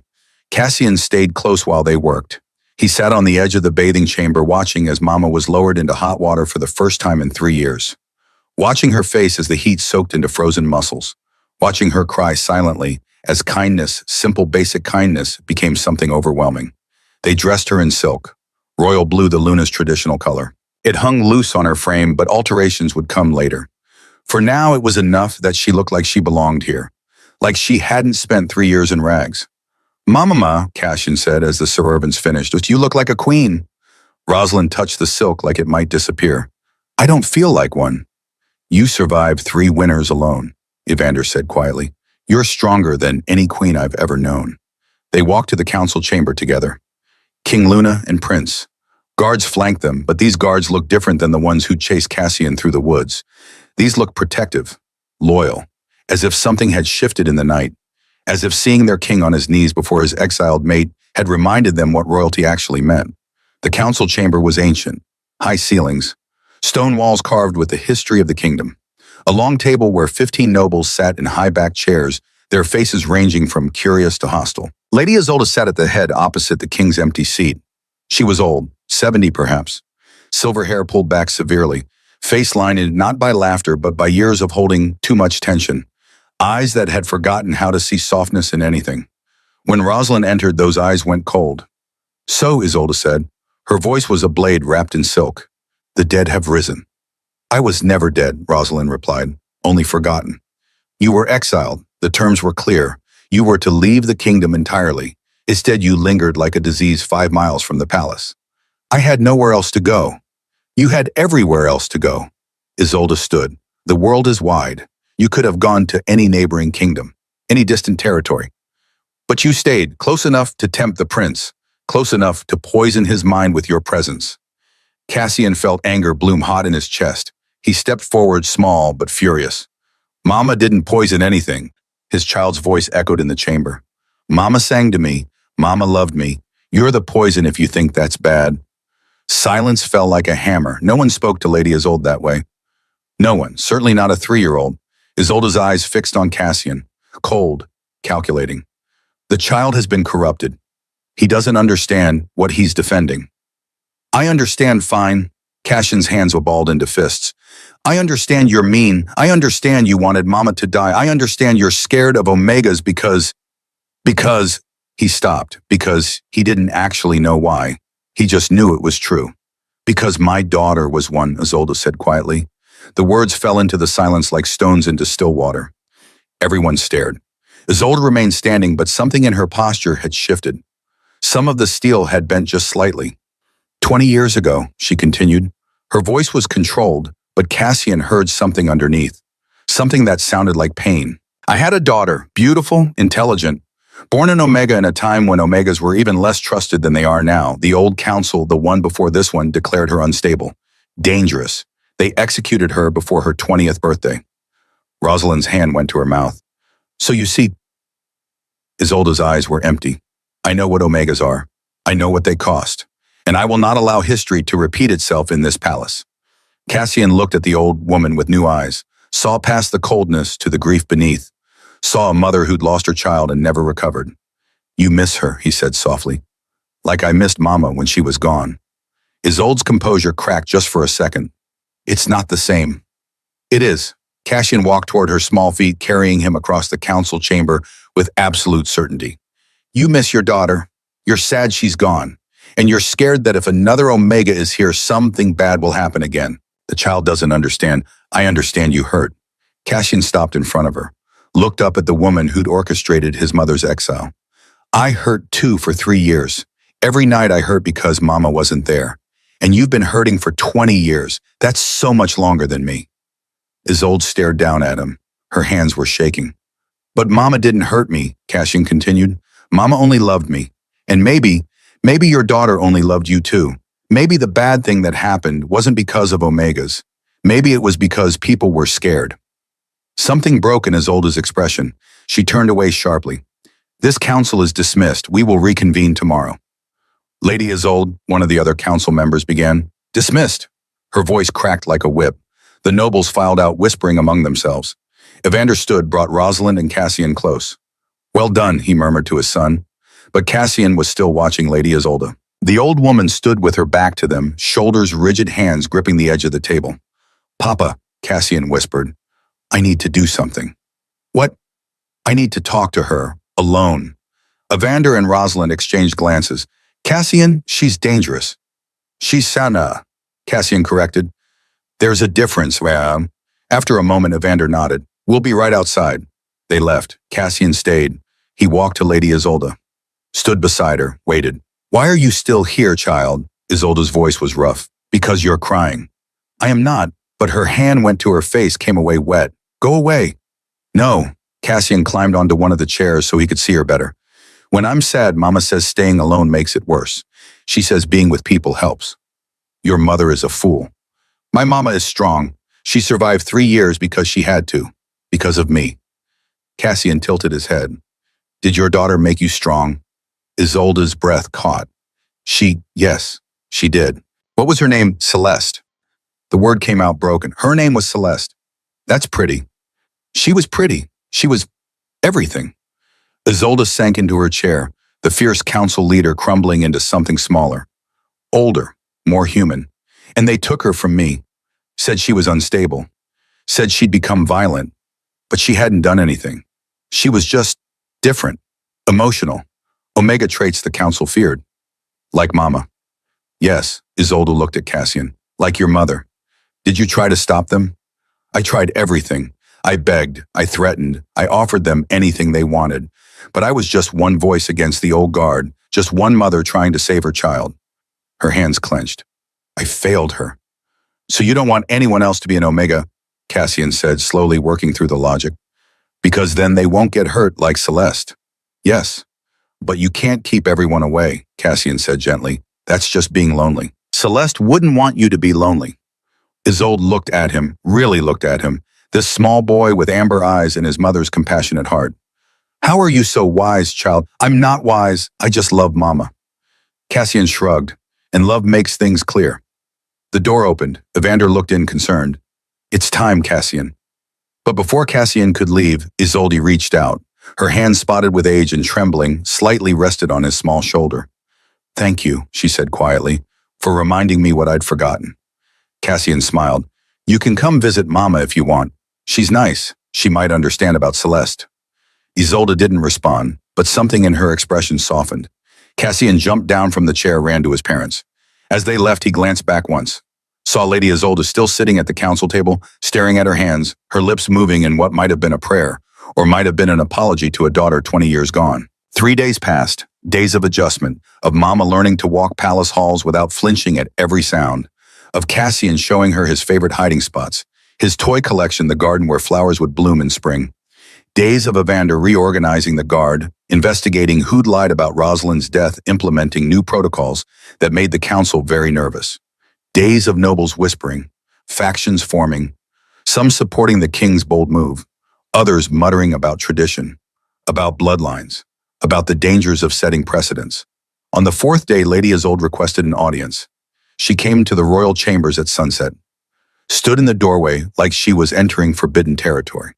Cassian stayed close while they worked. He sat on the edge of the bathing chamber watching as Mama was lowered into hot water for the first time in 3 years. Watching her face as the heat soaked into frozen muscles. Watching her cry silently as kindness, simple basic kindness, became something overwhelming. They dressed her in silk, royal blue, the Luna's traditional color. It hung loose on her frame, but alterations would come later. For now, it was enough that she looked like she belonged here, like she hadn't spent 3 years in rags. "Mama," Cassian said as the servants finished, "you look like a queen." Rosalind touched the silk like it might disappear. "I don't feel like one." "You survived 3 winters alone," Evander said quietly. "You're stronger than any queen I've ever known." They walked to the council chamber together. King Luna and Prince. Guards flanked them, but these guards looked different than the ones who chased Cassian through the woods. These looked protective, loyal, as if something had shifted in the night, as if seeing their king on his knees before his exiled mate had reminded them what royalty actually meant. The council chamber was ancient, high ceilings, stone walls carved with the history of the kingdom. A long table where 15 nobles sat in high-backed chairs, their faces ranging from curious to hostile. Lady Isolde sat at the head opposite the king's empty seat. She was old, 70 perhaps. Silver hair pulled back severely, face lined not by laughter but by years of holding too much tension. Eyes that had forgotten how to see softness in anything. When Rosalind entered, those eyes went cold. "So," Isolde said. Her voice was a blade wrapped in silk. "The dead have risen." "I was never dead," Rosalind replied, "only forgotten. You were exiled. The terms were clear. You were to leave the kingdom entirely. Instead, you lingered like a disease 5 miles from the palace. I had nowhere else to go. You had everywhere else to go." Isolde stood. "The world is wide. You could have gone to any neighboring kingdom, any distant territory. But you stayed, close enough to tempt the prince, close enough to poison his mind with your presence." Cassian felt anger bloom hot in his chest. He stepped forward, small but furious. "Mama didn't poison anything." His child's voice echoed in the chamber. "Mama sang to me. Mama loved me. You're the poison if you think that's bad." Silence fell like a hammer. No one spoke to Lady Isolde that way. No one, certainly not a 3-year-old. Isolde's eyes fixed on Cassian, cold, calculating. The child has been corrupted. He doesn't understand what he's defending. "I understand, fine." Cassian's hands were balled into fists. "I understand you're mean. I understand you wanted Mama to die. I understand you're scared of Omegas because he stopped, because he didn't actually know why. He just knew it was true. "Because my daughter was one," Isolde said quietly. The words fell into the silence like stones into still water. Everyone stared. Isolde remained standing, but something in her posture had shifted. Some of the steel had bent just slightly. 20 years ago," she continued. Her voice was controlled, but Cassian heard something underneath. Something that sounded like pain. "I had a daughter, beautiful, intelligent, born in Omega in a time when Omegas were even less trusted than they are now. The old council, the one before this one, declared her unstable, dangerous. They executed her before her 20th birthday." Rosalind's hand went to her mouth. "So you see," Isolde's eyes were empty. "I know what Omegas are. I know what they cost. And I will not allow history to repeat itself in this palace." Cassian looked at the old woman with new eyes, saw past the coldness to the grief beneath, saw a mother who'd lost her child and never recovered. "You miss her," he said softly. "Like I missed Mama when she was gone." Isolde's composure cracked just for a second. "It's not the same." "It is." Cassian walked toward her small feet, carrying him across the council chamber with absolute certainty. "You miss your daughter. You're sad she's gone. And you're scared that if another Omega is here, something bad will happen again. The child doesn't understand. I understand you hurt." Cassian stopped in front of her, looked up at the woman who'd orchestrated his mother's exile. "I hurt too for 3 years. Every night I hurt because Mama wasn't there. And you've been hurting for 20 years. That's so much longer than me." Isolde stared down at him. Her hands were shaking. "But Mama didn't hurt me," Cassian continued. "Mama only loved me. And maybe your daughter only loved you too. Maybe the bad thing that happened wasn't because of Omegas. Maybe it was because people were scared." Something broke in Isolde's expression. She turned away sharply. "This council is dismissed. We will reconvene tomorrow." "Lady Isolde," one of the other council members began. "Dismissed." Her voice cracked like a whip. The nobles filed out, whispering among themselves. Evander stood, brought Rosalind and Cassian close. Well done, he murmured to his son. But Cassian was still watching Lady Isolde. The old woman stood with her back to them, shoulders rigid, hands gripping the edge of the table. Papa, Cassian whispered, I need to do something. What? I need to talk to her, alone. Evander and Rosalind exchanged glances. Cassian, she's dangerous. She's sana, Cassian corrected. There's a difference. After a moment, Evander nodded. We'll be right outside. They left. Cassian stayed. He walked to Lady Isolde, stood beside her, waited. Why are you still here, child? Isolde's voice was rough. Because you're crying. I am not, but her hand went to her face, came away wet. Go away. No. Cassian climbed onto one of the chairs so he could see her better. When I'm sad, Mama says staying alone makes it worse. She says being with people helps. Your mother is a fool. My mama is strong. She survived 3 years because she had to. Because of me. Cassian tilted his head. Did your daughter make you strong? Isolde's breath caught. Yes, she did. What was her name? Celeste. The word came out broken. Her name was Celeste. That's pretty. She was pretty. She was everything. Isolde sank into her chair, the fierce council leader crumbling into something smaller. Older, more human. And they took her from me. Said she was unstable. Said she'd become violent. But she hadn't done anything. She was just different. Emotional. Omega traits the council feared. Like Mama. Yes, Isolde looked at Cassian. Like your mother. Did you try to stop them? I tried everything. I begged, I threatened, I offered them anything they wanted. But I was just one voice against the old guard, just one mother trying to save her child. Her hands clenched. I failed her. So you don't want anyone else to be an Omega, Cassian said, slowly working through the logic. Because then they won't get hurt like Celeste. Yes. But you can't keep everyone away, Cassian said gently. That's just being lonely. Celeste wouldn't want you to be lonely. Isolde looked at him, really looked at him, this small boy with amber eyes and his mother's compassionate heart. How are you so wise, child? I'm not wise, I just love Mama. Cassian shrugged, and love makes things clear. The door opened. Evander looked in concerned. It's time, Cassian. But before Cassian could leave, Isolde reached out. Her hand spotted with age and trembling, slightly rested on his small shoulder. Thank you, she said quietly, for reminding me what I'd forgotten. Cassian smiled. You can come visit Mama if you want. She's nice. She might understand about Celeste. Isolde didn't respond, but something in her expression softened. Cassian jumped down from the chair, ran to his parents. As they left, he glanced back once. Saw Lady Isolde still sitting at the council table, staring at her hands, her lips moving in what might have been a prayer, or might have been an apology to a daughter 20 years gone. 3 days passed, days of adjustment, of Mama learning to walk palace halls without flinching at every sound, of Cassian showing her his favorite hiding spots, his toy collection, the garden where flowers would bloom in spring. Days of Evander reorganizing the guard, investigating who'd lied about Rosalind's death, implementing new protocols that made the council very nervous. Days of nobles whispering, factions forming, some supporting the king's bold move, others muttering about tradition, about bloodlines, about the dangers of setting precedents. On the 4th day, Lady Isolde requested an audience. She came to the royal chambers at sunset, stood in the doorway like she was entering forbidden territory.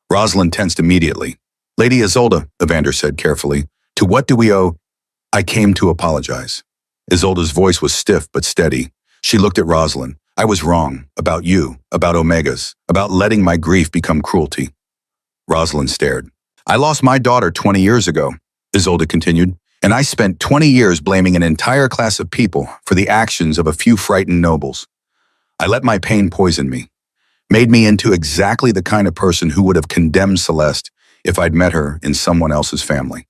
Rosalind tensed immediately. Lady Isolde, Evander said carefully, to what do we owe? I came to apologize. Isolde's voice was stiff but steady. She looked at Rosalind. I was wrong, about you, about Omegas, about letting my grief become cruelty. Rosalind stared. I lost my daughter 20 years ago, Isolde continued, and I spent 20 years blaming an entire class of people for the actions of a few frightened nobles. I let my pain poison me, made me into exactly the kind of person who would have condemned Celeste if I'd met her in someone else's family.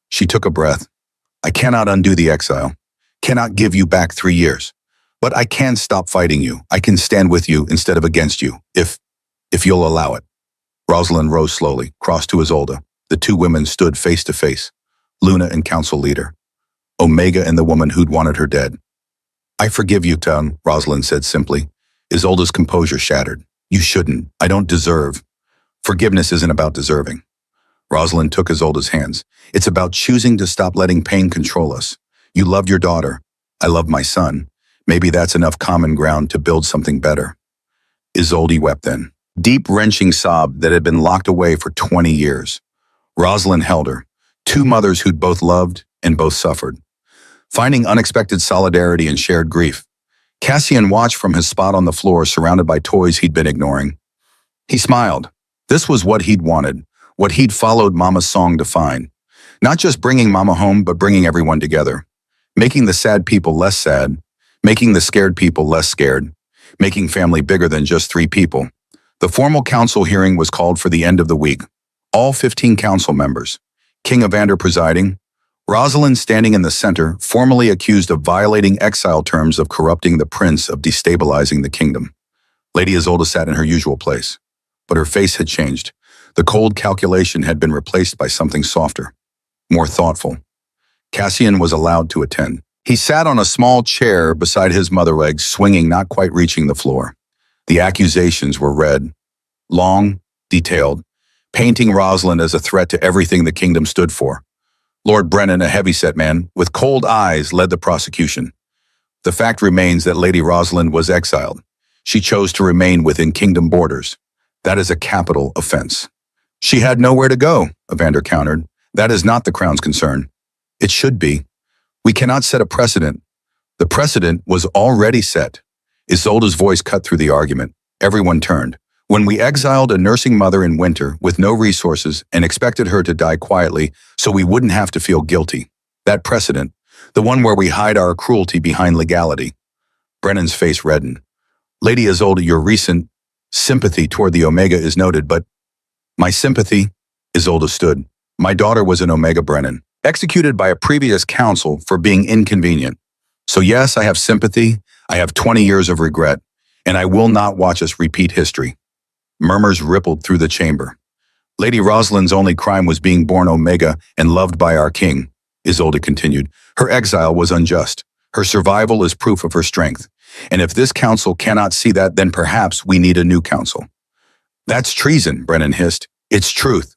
She took a breath. I cannot undo the exile, cannot give you back 3 years, but I can stop fighting you. I can stand with you instead of against you, if you'll allow it. Rosalind rose slowly, crossed to Isolde. The two women stood face to face, Luna and council leader, Omega and the woman who'd wanted her dead. I forgive you, Tone, Rosalind said simply. Isolde's composure shattered. You shouldn't. I don't deserve. Forgiveness isn't about deserving. Rosalind took Isolde's hands. It's about choosing to stop letting pain control us. You loved your daughter. I love my son. Maybe that's enough common ground to build something better. Isolde wept then. Deep, wrenching sob that had been locked away for 20 years. Rosalind held her, two mothers who'd both loved and both suffered. Finding unexpected solidarity and shared grief, Cassian watched from his spot on the floor surrounded by toys he'd been ignoring. He smiled. This was what he'd wanted, what he'd followed Mama's song to find. Not just bringing Mama home, but bringing everyone together. Making the sad people less sad, making the scared people less scared, making family bigger than just 3 people. The formal council hearing was called for the end of the week. All 15 council members, King Evander presiding, Rosalind standing in the center, formally accused of violating exile terms of corrupting the prince of destabilizing the kingdom. Lady Isolde sat in her usual place, but her face had changed. The cold calculation had been replaced by something softer, more thoughtful. Cassian was allowed to attend. He sat on a small chair beside his mother legs, swinging, not quite reaching the floor. The accusations were read, long, detailed, painting Rosalind as a threat to everything the kingdom stood for. Lord Brennan, a heavyset man, with cold eyes, led the prosecution. The fact remains that Lady Rosalind was exiled. She chose to remain within kingdom borders. That is a capital offense. She had nowhere to go, Evander countered. That is not the crown's concern. It should be. We cannot set a precedent. The precedent was already set. Isolde's voice cut through the argument. Everyone turned. When we exiled a nursing mother in winter with no resources and expected her to die quietly so we wouldn't have to feel guilty. That precedent, the one where we hide our cruelty behind legality. Brennan's face reddened. Lady Isolde, your recent sympathy toward the Omega is noted, but my sympathy, Isolde stood. My daughter was an Omega Brennan, executed by a previous council for being inconvenient. So yes, I have sympathy, I have 20 years of regret, and I will not watch us repeat history. Murmurs rippled through the chamber. Lady Rosalind's only crime was being born Omega and loved by our king, Isolde continued. Her exile was unjust. Her survival is proof of her strength. And if this council cannot see that, then perhaps we need a new council. That's treason, Brennan hissed. It's truth.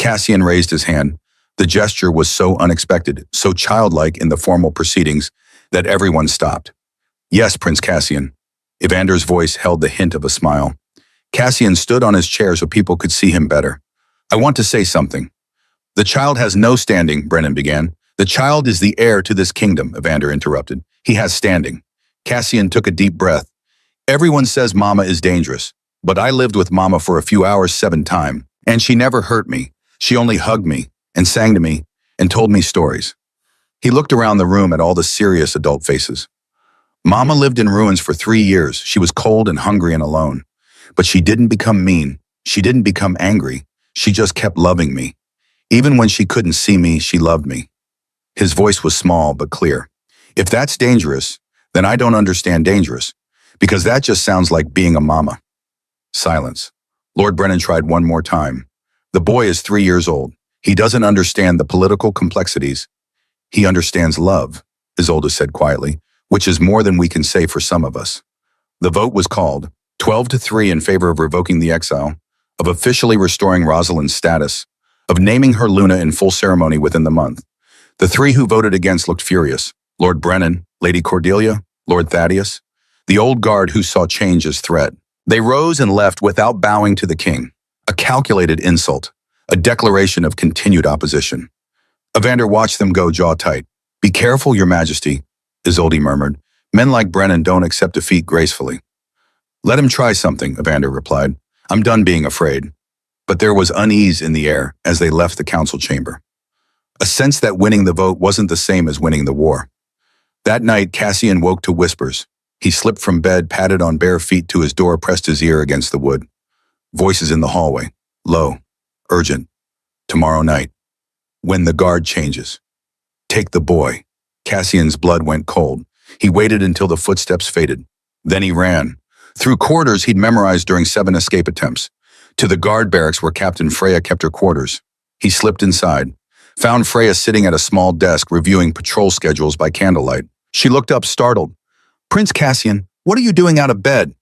Cassian raised his hand. The gesture was so unexpected, so childlike in the formal proceedings, that everyone stopped. Yes, Prince Cassian. Evander's voice held the hint of a smile. Cassian stood on his chair so people could see him better. I want to say something. The child has no standing, Brennan began. The child is the heir to this kingdom, Evander interrupted. He has standing. Cassian took a deep breath. Everyone says Mama is dangerous, but I lived with Mama for a few hours 7 times, and she never hurt me. She only hugged me and sang to me and told me stories. He looked around the room at all the serious adult faces. Mama lived in ruins for 3 years. She was cold and hungry and alone. But she didn't become mean. She didn't become angry. She just kept loving me. Even when she couldn't see me, she loved me. His voice was small but clear. If that's dangerous, then I don't understand dangerous, because that just sounds like being a mama. Silence. Lord Brennan tried one more time. The boy is 3 years old. He doesn't understand the political complexities. He understands love, Isolde said quietly, which is more than we can say for some of us. The vote was called. 12-3 in favor of revoking the exile, of officially restoring Rosalind's status, of naming her Luna in full ceremony within the month. The 3 who voted against looked furious. Lord Brennan, Lady Cordelia, Lord Thaddeus, the old guard who saw change as threat. They rose and left without bowing to the king. A calculated insult, a declaration of continued opposition. Evander watched them go, jaw tight. Be careful, your majesty, Isolde murmured. Men like Brennan don't accept defeat gracefully. Let him try something, Evander replied. I'm done being afraid. But there was unease in the air as they left the council chamber. A sense that winning the vote wasn't the same as winning the war. That night, Cassian woke to whispers. He slipped from bed, padded on bare feet to his door, pressed his ear against the wood. Voices in the hallway. Low. Urgent. Tomorrow night. When the guard changes. Take the boy. Cassian's blood went cold. He waited until the footsteps faded. Then he ran. Through corridors he'd memorized during 7 escape attempts. To the guard barracks where Captain Freya kept her quarters. He slipped inside. Found Freya sitting at a small desk reviewing patrol schedules by candlelight. She looked up, startled. Prince Cassian, what are you doing out of bed?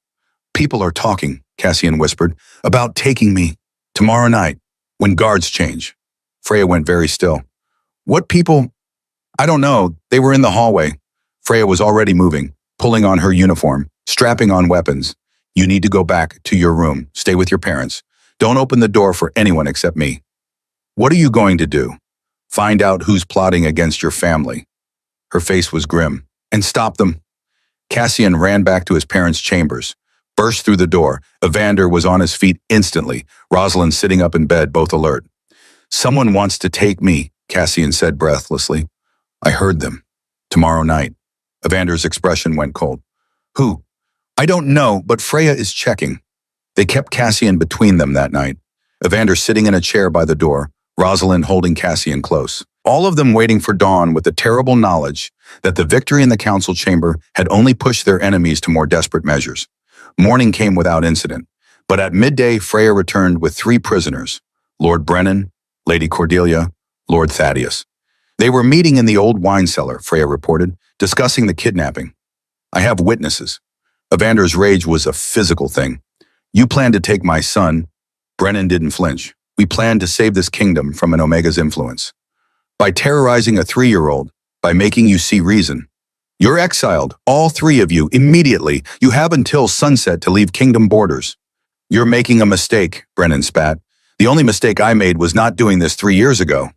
People are talking, Cassian whispered, about taking me. Tomorrow night, when guards change. Freya went very still. What people? I don't know. They were in the hallway. Freya was already moving, pulling on her uniform, strapping on weapons. You need to go back to your room. Stay with your parents. Don't open the door for anyone except me. What are you going to do? Find out who's plotting against your family. Her face was grim. And stop them. Cassian ran back to his parents' chambers, burst through the door. Evander was on his feet instantly, Rosalind sitting up in bed, both alert. Someone wants to take me, Cassian said breathlessly. I heard them. Tomorrow night. Evander's expression went cold. Who? I don't know, but Freya is checking. They kept Cassian between them that night. Evander sitting in a chair by the door, Rosalind holding Cassian close. All of them waiting for dawn with the terrible knowledge that the victory in the council chamber had only pushed their enemies to more desperate measures. Morning came without incident, but at midday Freya returned with 3 prisoners, Lord Brennan, Lady Cordelia, Lord Thaddeus. They were meeting in the old wine cellar, Freya reported, discussing the kidnapping. I have witnesses. Evander's rage was a physical thing. You planned to take my son. Brennan didn't flinch. We planned to save this kingdom from an Omega's influence. By terrorizing a 3-year-old, by making you see reason. You're exiled, all 3 of you, immediately. You have until sunset to leave kingdom borders. You're making a mistake, Brennan spat. The only mistake I made was not doing this 3 years ago.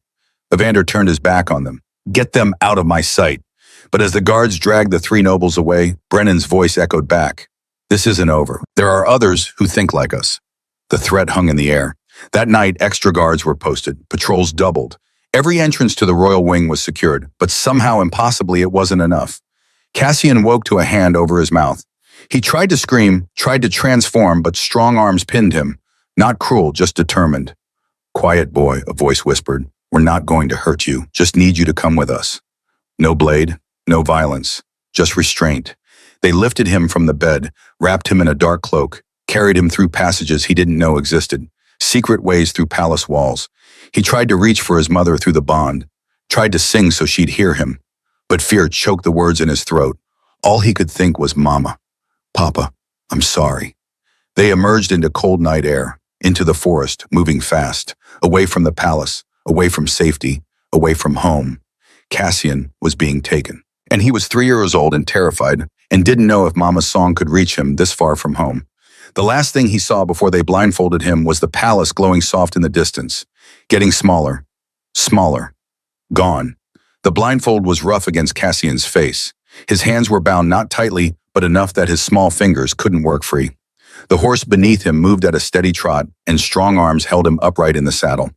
Evander turned his back on them. Get them out of my sight. But as the guards dragged the 3 nobles away, Brennan's voice echoed back. This isn't over. There are others who think like us. The threat hung in the air. That night, extra guards were posted. Patrols doubled. Every entrance to the royal wing was secured, but somehow impossibly it wasn't enough. Cassian woke to a hand over his mouth. He tried to scream, tried to transform, but strong arms pinned him. Not cruel, just determined. Quiet boy, a voice whispered. We're not going to hurt you, just need you to come with us. No blade, no violence, just restraint. They lifted him from the bed, wrapped him in a dark cloak, carried him through passages he didn't know existed, secret ways through palace walls. He tried to reach for his mother through the bond, tried to sing so she'd hear him, but fear choked the words in his throat. All he could think was Mama. Papa, I'm sorry. They emerged into cold night air, into the forest, moving fast, away from the palace, away from safety, away from home. Cassian was being taken. And he was 3 years old and terrified, and didn't know if Mama's song could reach him this far from home. The last thing he saw before they blindfolded him was the palace glowing soft in the distance, getting smaller, smaller, gone. The blindfold was rough against Cassian's face. His hands were bound not tightly, but enough that his small fingers couldn't work free. The horse beneath him moved at a steady trot, and strong arms held him upright in the saddle.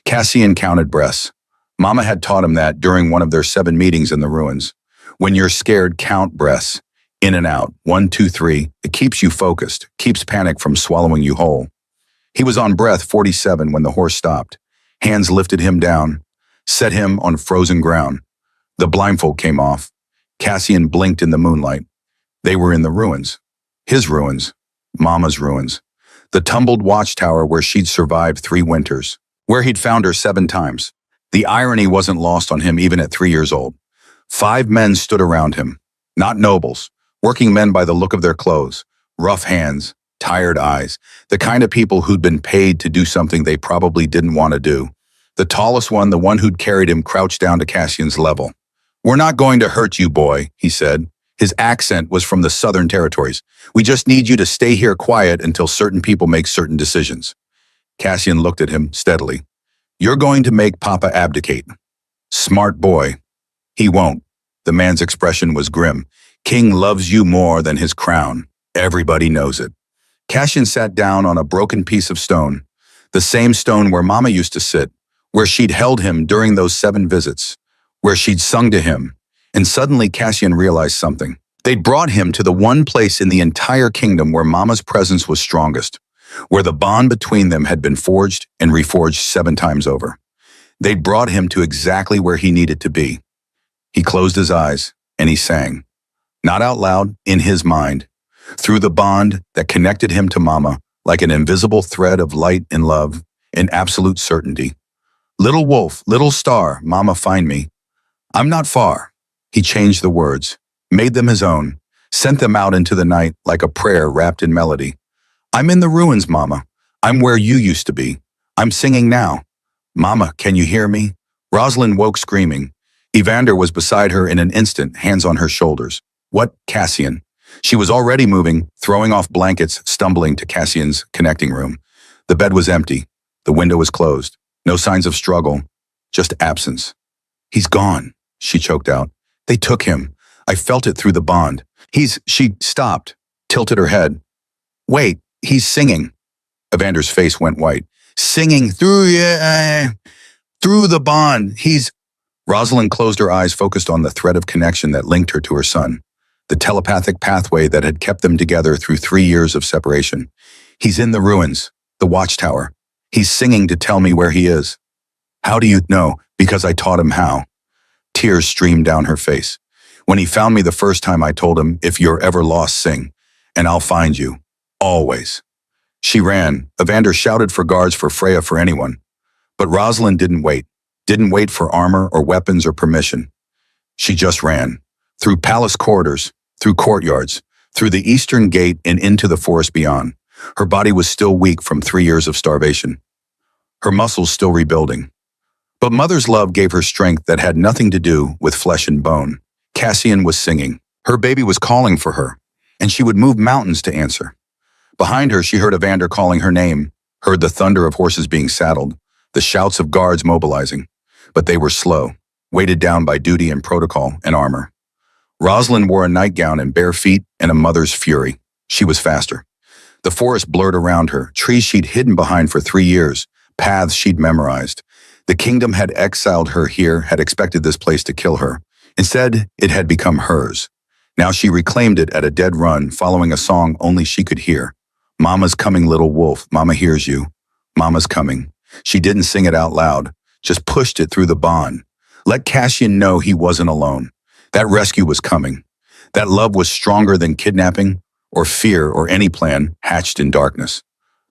Cassian counted breaths. Mama had taught him that during one of their 7 meetings in the ruins. When you're scared, count breaths. In and out, 1, 2, 3. It keeps you focused, keeps panic from swallowing you whole. He was on breath 47 when the horse stopped. Hands lifted him down, set him on frozen ground. The blindfold came off. Cassian blinked in the moonlight. They were in the ruins. His ruins. Mama's ruins. The tumbled watchtower where she'd survived 3 winters. Where he'd found her 7 times. The irony wasn't lost on him even at 3 years old. 5 men stood around him. Not nobles. Working men by the look of their clothes, rough hands, tired eyes, the kind of people who'd been paid to do something they probably didn't want to do. The tallest one, the one who'd carried him, crouched down to Cassian's level. We're not going to hurt you, boy, he said. His accent was from the southern territories. We just need you to stay here quiet until certain people make certain decisions. Cassian looked at him steadily. You're going to make Papa abdicate. Smart boy. He won't. The man's expression was grim. King loves you more than his crown. Everybody knows it. Cassian sat down on a broken piece of stone, the same stone where Mama used to sit, where she'd held him during those 7 visits, where she'd sung to him. And suddenly Cassian realized something. They'd brought him to the one place in the entire kingdom where Mama's presence was strongest, where the bond between them had been forged and reforged 7 times over. They'd brought him to exactly where he needed to be. He closed his eyes and he sang. Not out loud, in his mind, through the bond that connected him to Mama, like an invisible thread of light and love and absolute certainty. Little wolf, little star, Mama, find me. I'm not far. He changed the words, made them his own, sent them out into the night like a prayer wrapped in melody. I'm in the ruins, Mama. I'm where you used to be. I'm singing now. Mama, can you hear me? Rosalind woke screaming. Evander was beside her in an instant, hands on her shoulders. What, Cassian? She was already moving, throwing off blankets, stumbling to Cassian's connecting room. The bed was empty. The window was closed. No signs of struggle, just absence. He's gone, she choked out. They took him. I felt it through the bond. She stopped, tilted her head. Wait, he's singing. Evander's face went white. Singing through the bond. Rosalind closed her eyes, focused on the thread of connection that linked her to her son, the telepathic pathway that had kept them together through 3 years of separation. He's in the ruins, the watchtower. He's singing to tell me where he is. How do you know? Because I taught him how. Tears streamed down her face. When he found me the first time, I told him, if you're ever lost, sing, and I'll find you. Always. She ran. Evander shouted for guards, for Freya, for anyone. But Rosalind didn't wait. Didn't wait for armor or weapons or permission. She just ran. Through palace corridors, through courtyards, through the eastern gate and into the forest beyond. Her body was still weak from 3 years of starvation. Her muscles still rebuilding. But Mother's love gave her strength that had nothing to do with flesh and bone. Cassian was singing. Her baby was calling for her, and she would move mountains to answer. Behind her, she heard Evander calling her name, heard the thunder of horses being saddled, the shouts of guards mobilizing. But they were slow, weighted down by duty and protocol and armor. Rosalind wore a nightgown and bare feet and a mother's fury. She was faster. The forest blurred around her, trees she'd hidden behind for 3 years, paths she'd memorized. The kingdom had exiled her here, had expected this place to kill her. Instead, it had become hers. Now she reclaimed it at a dead run, following a song only she could hear. Mama's coming, little wolf. Mama hears you. Mama's coming. She didn't sing it out loud, just pushed it through the bond. Let Cassian know he wasn't alone. That rescue was coming. That love was stronger than kidnapping or fear or any plan hatched in darkness.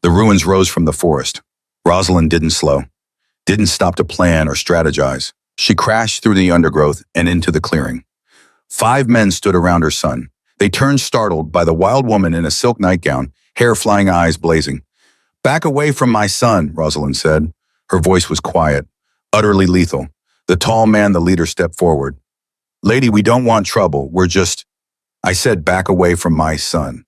The ruins rose from the forest. Rosalind didn't slow, didn't stop to plan or strategize. She crashed through the undergrowth and into the clearing. 5 men stood around her son. They turned startled by the wild woman in a silk nightgown, hair flying, eyes blazing. Back away from my son, Rosalind said. Her voice was quiet, utterly lethal. The tall man, the leader, stepped forward. Lady, we don't want trouble. I said back away from my son.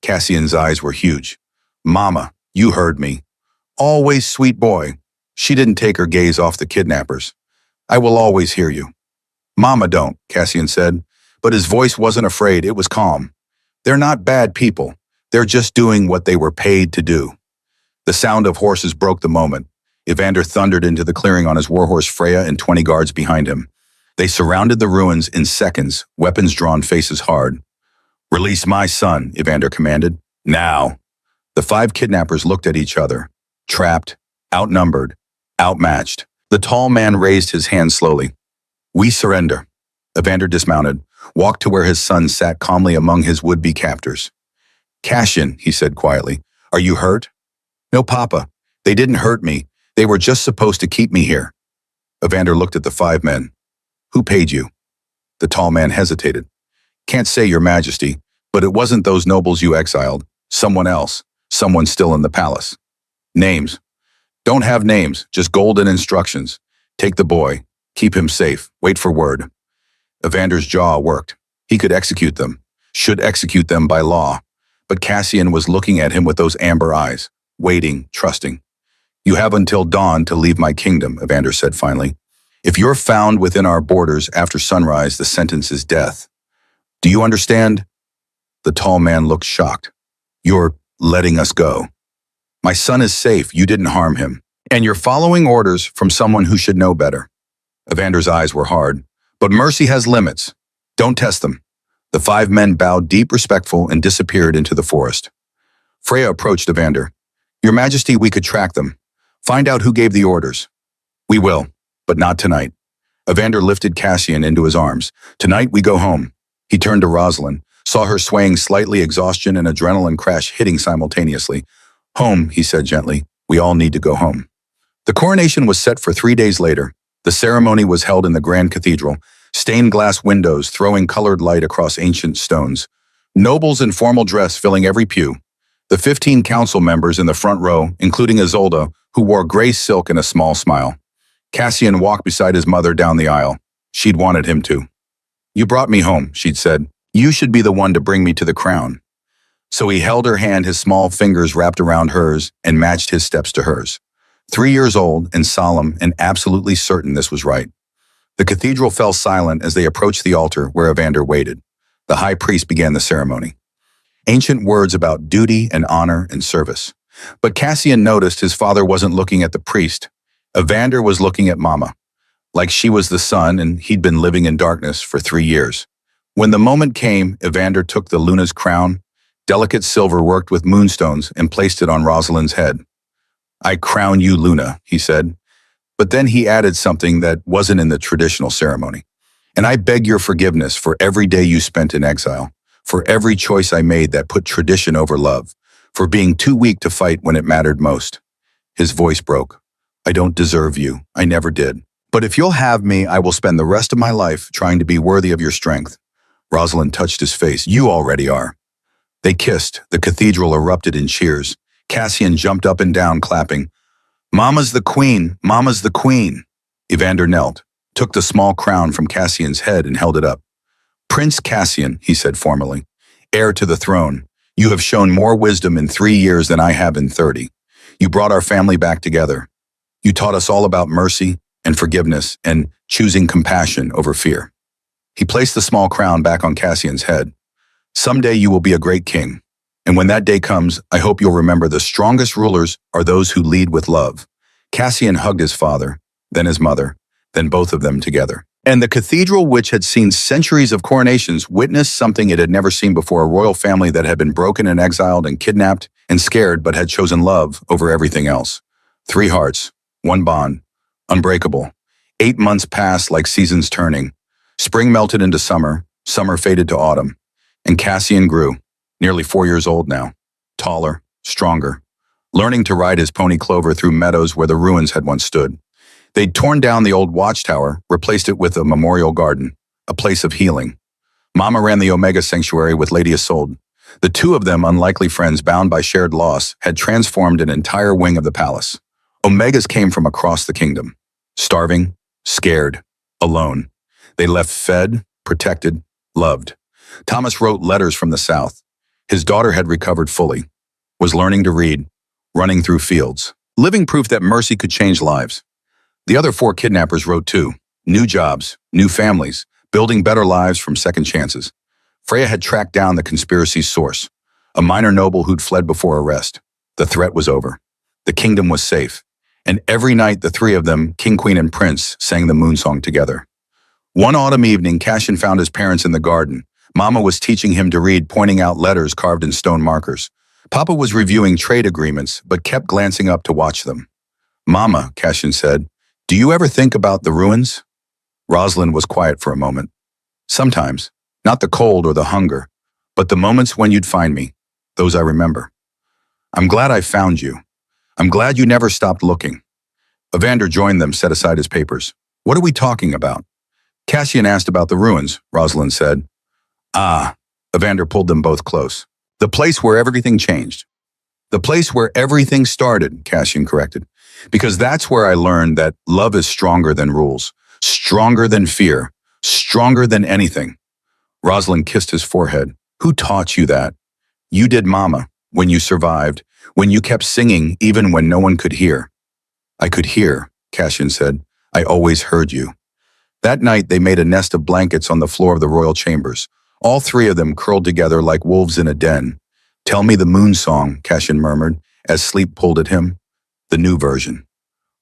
Cassian's eyes were huge. Mama, you heard me. Always sweet boy. She didn't take her gaze off the kidnappers. I will always hear you. Mama don't, Cassian said, but his voice wasn't afraid, it was calm. They're not bad people. They're just doing what they were paid to do. The sound of horses broke the moment. Evander thundered into the clearing on his warhorse Freya and 20 guards behind him. They surrounded the ruins in seconds, weapons drawn, faces hard. Release my son, Evander commanded. Now. The 5 kidnappers looked at each other, trapped, outnumbered, outmatched. The tall man raised his hand slowly. We surrender. Evander dismounted, walked to where his son sat calmly among his would-be captors. Cassian, he said quietly, are you hurt? No, Papa. They didn't hurt me. They were just supposed to keep me here. Evander looked at the 5 men. Who paid you? The tall man hesitated. Can't say, Your Majesty, but it wasn't those nobles you exiled. Someone else. Someone still in the palace. Names. Don't have names, just golden instructions. Take the boy. Keep him safe. Wait for word. Evander's jaw worked. He could execute them. Should execute them by law. But Cassian was looking at him with those amber eyes, waiting, trusting. You have until dawn to leave my kingdom, Evander said finally. If you're found within our borders after sunrise, the sentence is death. Do you understand? The tall man looked shocked. You're letting us go. My son is safe. You didn't harm him. And you're following orders from someone who should know better. Evander's eyes were hard. But mercy has limits. Don't test them. The 5 men bowed deep, respectful, and disappeared into the forest. Freya approached Evander. Your Majesty, we could track them. Find out who gave the orders. We will, but not tonight. Evander lifted Cassian into his arms. Tonight we go home. He turned to Rosalind, saw her swaying slightly, exhaustion and adrenaline crash hitting simultaneously. Home, he said gently. We all need to go home. The coronation was set for 3 days later. The ceremony was held in the Grand Cathedral, stained glass windows throwing colored light across ancient stones. Nobles in formal dress filling every pew. The 15 council members in the front row, including Isolde, who wore gray silk and a small smile. Cassian walked beside his mother down the aisle. She'd wanted him to. You brought me home, she'd said. You should be the one to bring me to the crown." So he held her hand, his small fingers wrapped around hers, and matched his steps to hers. 3 years old and solemn and absolutely certain this was right. The cathedral fell silent as they approached the altar where Evander waited. The high priest began the ceremony. Ancient words about duty and honor and service. But Cassian noticed his father wasn't looking at the priest. Evander was looking at Mama, like she was the sun and he'd been living in darkness for 3 years. When the moment came, Evander took the Luna's crown, delicate silver worked with moonstones, and placed it on Rosalind's head. "I crown you, Luna," he said. But then he added something that wasn't in the traditional ceremony. "And I beg your forgiveness for every day you spent in exile, for every choice I made that put tradition over love, for being too weak to fight when it mattered most." His voice broke. "I don't deserve you. I never did. But if you'll have me, I will spend the rest of my life trying to be worthy of your strength." Rosalind touched his face. "You already are." They kissed. The cathedral erupted in cheers. Cassian jumped up and down, clapping. "Mama's the queen! Mama's the queen!" Evander knelt, took the small crown from Cassian's head and held it up. "Prince Cassian," he said formally, "heir to the throne, you have shown more wisdom in 3 years than I have in 30. You brought our family back together. You taught us all about mercy and forgiveness and choosing compassion over fear." He placed the small crown back on Cassian's head. "Someday you will be a great king. And when that day comes, I hope you'll remember the strongest rulers are those who lead with love." Cassian hugged his father, then his mother, then both of them together. And the cathedral, which had seen centuries of coronations, witnessed something it had never seen before: a royal family that had been broken and exiled and kidnapped and scared, but had chosen love over everything else. 3 hearts, 1 bond, unbreakable. 8 months passed like seasons turning. Spring melted into summer, summer faded to autumn, and Cassian grew. Nearly 4 years old now, taller, stronger, learning to ride his pony Clover through meadows where the ruins had once stood. They'd torn down the old watchtower, replaced it with a memorial garden, a place of healing. Mama ran the Omega sanctuary with Lady Isolde. The two of them, unlikely friends bound by shared loss, had transformed an entire wing of the palace. Omegas came from across the kingdom, starving, scared, alone. They left fed, protected, loved. Thomas wrote letters from the south. His daughter had recovered fully, was learning to read, running through fields, living proof that mercy could change lives. The other 4 kidnappers wrote too. New jobs, new families, building better lives from second chances. Freya had tracked down the conspiracy's source, a minor noble who'd fled before arrest. The threat was over. The kingdom was safe. And every night the 3 of them, King, Queen, and Prince, sang the moon song together. One autumn evening, Cassian found his parents in the garden. Mama was teaching him to read, pointing out letters carved in stone markers. Papa was reviewing trade agreements, but kept glancing up to watch them. "Mama," Cassian said, "do you ever think about the ruins?" Rosalind was quiet for a moment. "Sometimes. Not the cold or the hunger, but the moments when you'd find me. Those I remember. I'm glad I found you. I'm glad you never stopped looking." Evander joined them, set aside his papers. "What are we talking about?" Cassian asked about the ruins, Rosalind said. "Ah," Evander pulled them both close. "The place where everything changed." "The place where everything started," Cassian corrected. "Because that's where I learned that love is stronger than rules, stronger than fear, stronger than anything." Rosalind kissed his forehead. "Who taught you that?" "You did, Mama, when you survived, when you kept singing even when no one could hear." "I could hear," Cassian said. "I always heard you." That night they made a nest of blankets on the floor of the royal chambers. All 3 of them curled together like wolves in a den. "Tell me the moon song," Cassian murmured, as sleep pulled at him. The new version.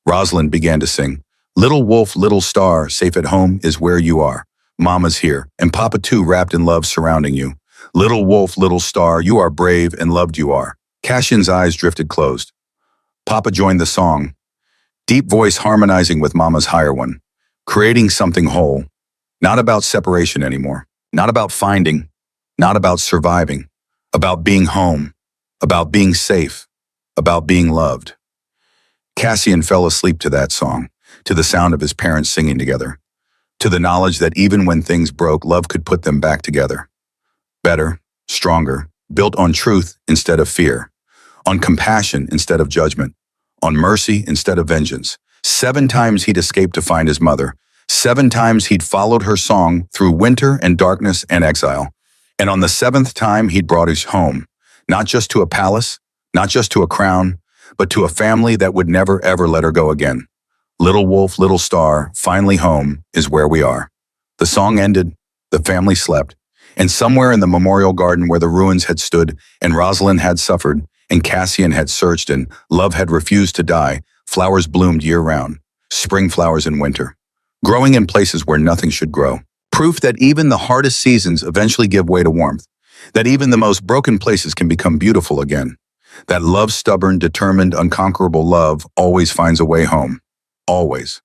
Rosalind began to sing. "Little wolf, little star, safe at home is where you are. Mama's here, and Papa too, wrapped in love surrounding you. Little wolf, little star, you are brave and loved you are." Cassian's eyes drifted closed. Papa joined the song, deep voice harmonizing with Mama's higher one, creating something whole. Not about separation anymore. Not about finding, not about surviving, about being home, about being safe, about being loved. Cassian fell asleep to that song, to the sound of his parents singing together, to the knowledge that even when things broke, love could put them back together. Better, stronger, built on truth instead of fear, on compassion instead of judgment, on mercy instead of vengeance. 7 times he'd escaped to find his mother. 7 times he'd followed her song through winter and darkness and exile. And on the seventh time, he'd brought us home, not just to a palace, not just to a crown, but to a family that would never ever let her go again. Little wolf, little star, finally home is where we are. The song ended, the family slept, and somewhere in the memorial garden where the ruins had stood, and Rosalind had suffered, and Cassian had searched, and love had refused to die, flowers bloomed year-round, spring flowers in winter, growing in places where nothing should grow. Proof that even the hardest seasons eventually give way to warmth, that even the most broken places can become beautiful again, that love, stubborn, determined, unconquerable love always finds a way home. Always.